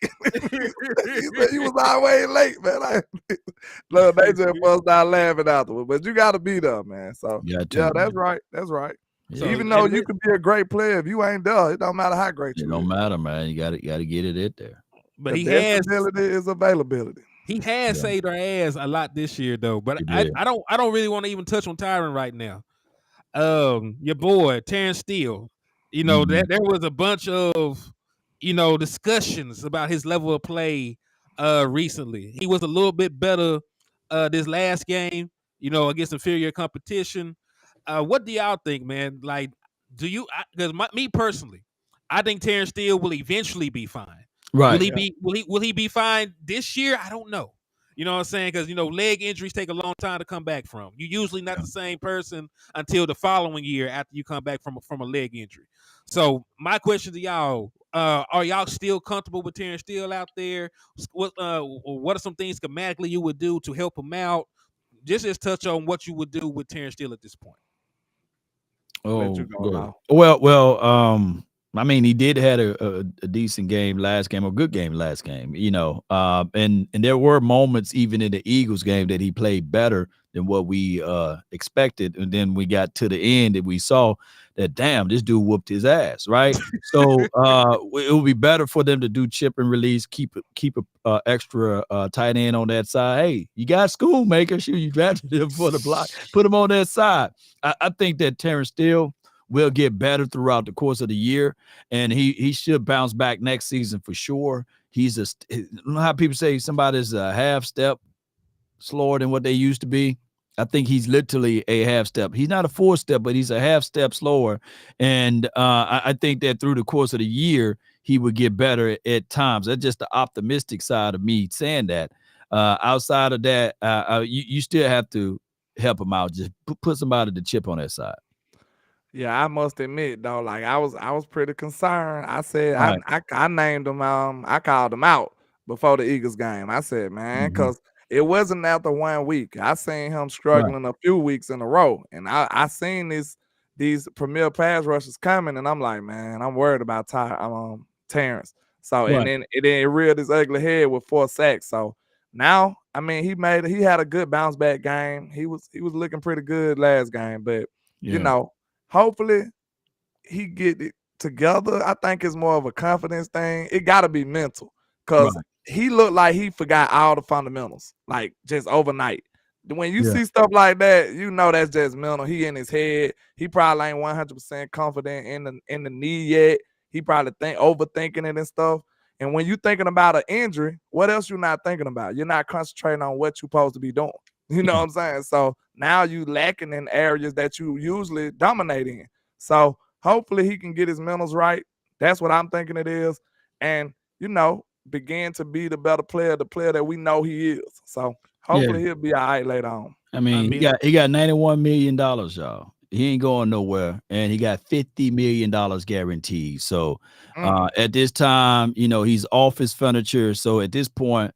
He said, you was always late, man. Look, they just bust out laughing afterwards. But you got to be there, man. So yeah, that's right. That's right. So even though you could be a great player, if you ain't there, it don't matter how great you are. It don't matter, man. You got to get it in there. But ability is availability. He has saved our ass a lot this year, though. But I don't really want to even touch on Tyron right now. Your boy Terrence Steele. That there was a bunch of discussions about his level of play recently. He was a little bit better this last game, against inferior competition. What do y'all think, man? Like, do you? Because me personally, I think Terrence Steele will eventually be fine. Right? Will he be fine this year? I don't know. You know what I'm saying? Because leg injuries take a long time to come back from. You're usually not the same person until the following year after you come back from a leg injury. So my question to y'all: are y'all still comfortable with Terrence Steele out there? What are some things schematically you would do to help him out? Just touch on what you would do with Terrence Steele at this point. Oh, well. I mean, he did had a decent game last game, or good game last game, and there were moments even in the Eagles game that he played better than what we expected. And then we got to the end and we saw that, damn, this dude whooped his ass, right? So it would be better for them to do chip and release, keep a extra tight end on that side. Hey, you got Schoolmaker, shoot, you drafted him for the block, put him on that side. I think that Terrence Steele will get better throughout the course of the year, and he should bounce back next season for sure. He's you know how people say somebody's a half step slower than what they used to be. I think he's literally a half step. He's not a 4 step, but he's a half step slower. And I think that through the course of the year, he would get better at times. That's just the optimistic side of me saying that. Outside of that, you still have to help him out. Just put somebody to chip on that side. Yeah, I must admit though, like I was pretty concerned. I said I named him. I called him out before the Eagles game. I said, man, because it wasn't after 1 week. I seen him struggling a few weeks in a row, and I seen these premier pass rushes coming, and I'm like, man, I'm worried about Terrence. So and then it reared his ugly head with 4 sacks. So now, I mean, he had a good bounce back game. He was looking pretty good last game, but hopefully he get it together. I think it's more of a confidence thing. It got to be mental because he looked like he forgot all the fundamentals, like just overnight. When you see stuff like that, that's just mental. He in his head. He probably ain't 100% confident in the knee yet. He probably overthinking it and stuff. And when you thinking about an injury, what else you not thinking about? You're not concentrating on what you're supposed to be doing. You know what I'm saying? So now you lacking in areas that you usually dominate in. So hopefully he can get his mentals right. That's what I'm thinking it is. And, begin to be the better player, the player that we know he is. So hopefully he'll be all right later on. I mean, he got $91 million, y'all. He ain't going nowhere, and he got $50 million guaranteed. So at this time, he's off his furniture. So at this point,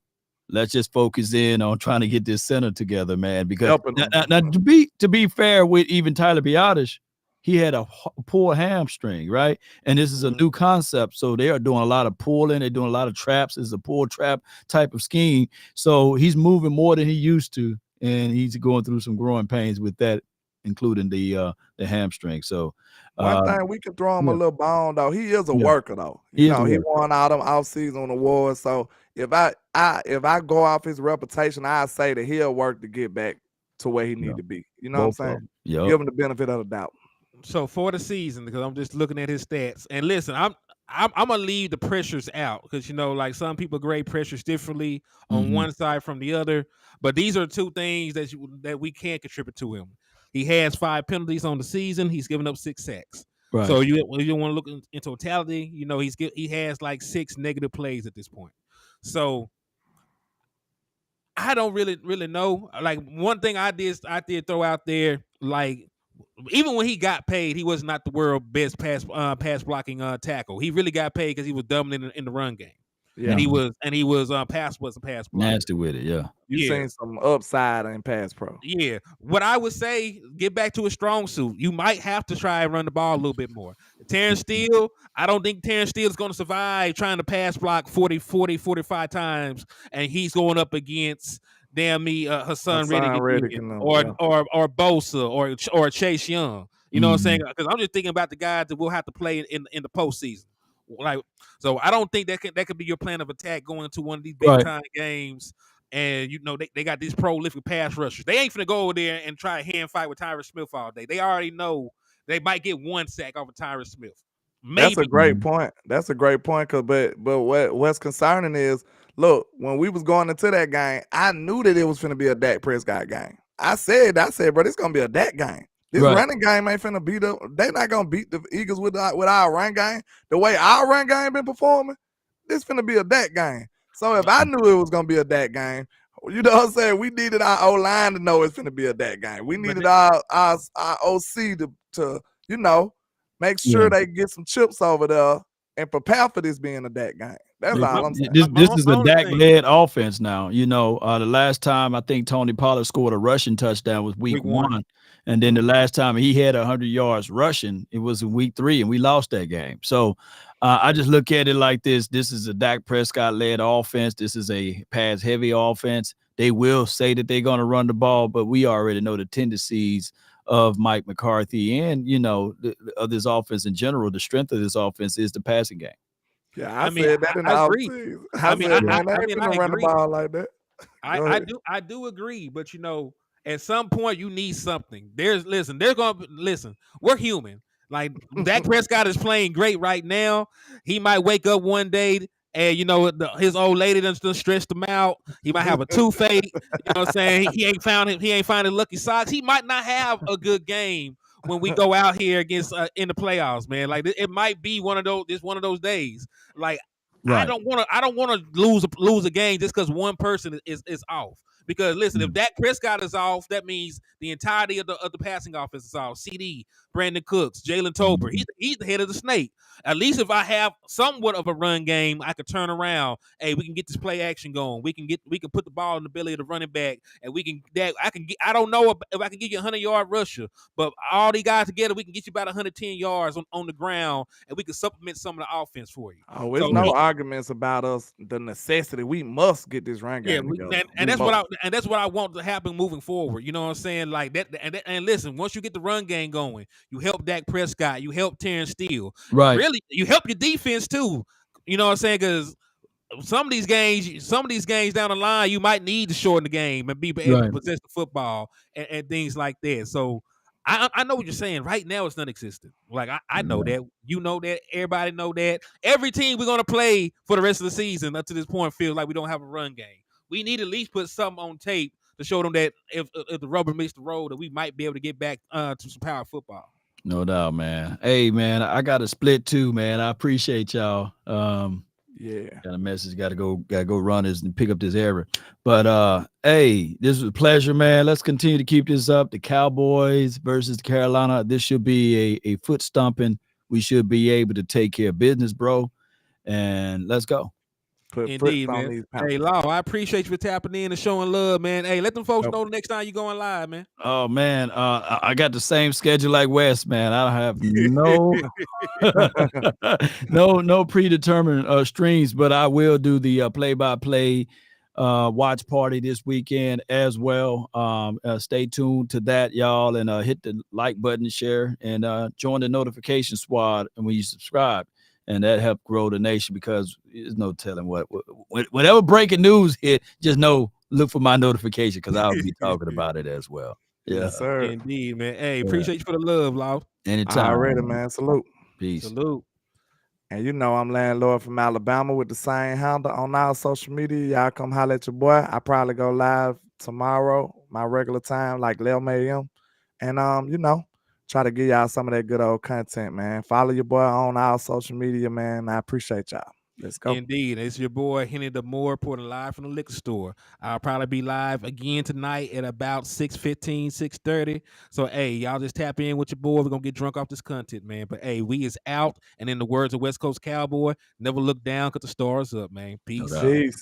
let's just focus in on trying to get this center together, man. Because now, to be fair with even Tyler Biotish, he had a poor hamstring, right? And this is a new concept. So they are doing a lot of pulling. They're doing a lot of traps. It's a pull trap type of scheme. So he's moving more than he used to. And he's going through some growing pains with that, including the hamstring. So one thing we can throw him a little bone though. He is a worker though. He won all them off-season awards. So if I go off his reputation, I say that he'll work to get back to where he need to be. You know what I'm saying? Give him the benefit of the doubt. So for the season, because I'm just looking at his stats, and listen, I'm gonna leave the pressures out because like some people grade pressures differently on one side from the other. But these are two things that we can't contribute to him. He has 5 penalties on the season. He's given up 6 sacks. Right. So you want to look in totality. He has like 6 negative plays at this point. So I don't really know. Like one thing I did throw out there, like even when he got paid, he was not the world's best pass blocking tackle. He really got paid because he was dominant in the run game. Yeah. And he was a pass blocker. Nasty with it, yeah. You seen some upside in pass pro. Yeah. What I would say, get back to a strong suit. You might have to try and run the ball a little bit more. Terrence Steele, I don't think Terrence Steele is going to survive trying to pass block 45 times, and he's going up against Hassan Reddick or Bosa or Chase Young. You know what I'm saying? Because I'm just thinking about the guys that will have to play in the postseason. Like, so I don't think that could be your plan of attack going into one of these big time games. And they got these prolific pass rushers. They ain't finna go over there and try a hand fight with Tyrus Smith all day. They already know they might get 1 sack off of Tyrus Smith. Maybe. That's a great point. But what's concerning is, look, when we was going into that game, I knew that it was finna be a Dak Prescott game. I said, bro, it's gonna be a Dak game. This running game ain't finna beat up. They're not gonna beat the Eagles with our run game. The way our run game been performing, this finna be a Dak game. So if I knew it was gonna be a Dak game, you know what I'm saying? We needed our O-line to know it's finna be a Dak game. We needed our OC to make sure they get some chips over there and prepare for this being a Dak game. That's all I'm saying. This is a Dak-led offense now. The last time I think Tony Pollard scored a rushing touchdown was week 1. And then the last time he had 100 yards rushing, it was in week 3, and we lost that game. So I just look at it like this. This is a Dak Prescott-led offense. This is a pass-heavy offense. They will say that they're going to run the ball, but we already know the tendencies of Mike McCarthy and, of this offense in general. The strength of this offense is the passing game. Yeah, I said that in the offseason. I run the ball like that. I do agree, but at some point you need something. We're human. Like Dak Prescott is playing great right now. He might wake up one day and his old lady done stressed him out. He might have a toothache. You know what I'm saying? He ain't finding lucky socks. He might not have a good game when we go out here against in the playoffs, man. Like it might be one of those days. Like I don't want to lose a game just because one person is off. Because listen, if Dak Prescott is off, that means the entirety of the passing offense is off. CD, Brandon Cooks, Jalen Tolbert, he's the head of the snake. At least if I have somewhat of a run game, I could turn around. Hey, we can get this play action going. We can put the ball in the belly of the running back, and I don't know if I can get you a 100-yard rusher, but all these guys together, we can get you about 110 yards on the ground, and we can supplement some of the offense for you. Oh, there's no arguments about us. The necessity, we must get this run game together. And that's what I want to happen moving forward. You know what I'm saying? Like that. And listen, once you get the run game going, you help Dak Prescott, you help Terrence Steele. Right. Really, you help your defense too. You know what I'm saying? Because some of these games down the line, you might need to shorten the game and be able to possess the football and things like that. So I know what you're saying. Right now, it's non-existent. Like I know that. You know that. Everybody know that. Every team we're gonna play for the rest of the season up to this point feels like we don't have a run game. We need to at least put something on tape to show them that if the rubber meets the road, that we might be able to get back to some power football. No doubt, man. Hey, man, I got a split too, man. I appreciate y'all. Yeah. Got a message. Got to go run this and pick up this error. But hey, this was a pleasure, man. Let's continue to keep this up. The Cowboys versus Carolina. This should be a foot stomping. We should be able to take care of business, bro. And let's go. Put Indeed, foot on man. these Hey, Panthers. Law, I appreciate you for tapping in and showing love, man. Hey, let them folks Yep. know the next time you going live, man. Oh man, I got the same schedule like Wes, man. I have no no predetermined streams, but I will do the play-by-play watch party this weekend as well. Stay tuned to that, y'all, and hit the like button, share, and join the notification squad. And when you subscribe, and that help grow the nation, because there's no telling whatever breaking news hit. Just look for my notification, because I'll be talking about it as well. Yeah, Yes, sir. Indeed, man. Hey, appreciate you for the love, Law. anytime. Already, man. Salute. Peace. Salute. And you know I'm Landlord from Alabama with the same handle on our social media. Y'all come holler at your boy. I probably go live tomorrow, my regular time, like 11 a.m. And you know, try to give y'all some of that good old content, man. Follow your boy on our social media, man. I appreciate y'all. Let's go. Indeed. It's your boy, Henny the Moore, reporting live from the liquor store. I'll probably be live again tonight at about 6:15, 6:30. So, hey, y'all just tap in with your boy. We're going to get drunk off this content, man. But, hey, we is out. And in the words of West Coast Cowboy, never look down because the stars up, man. Peace. doubt. Peace.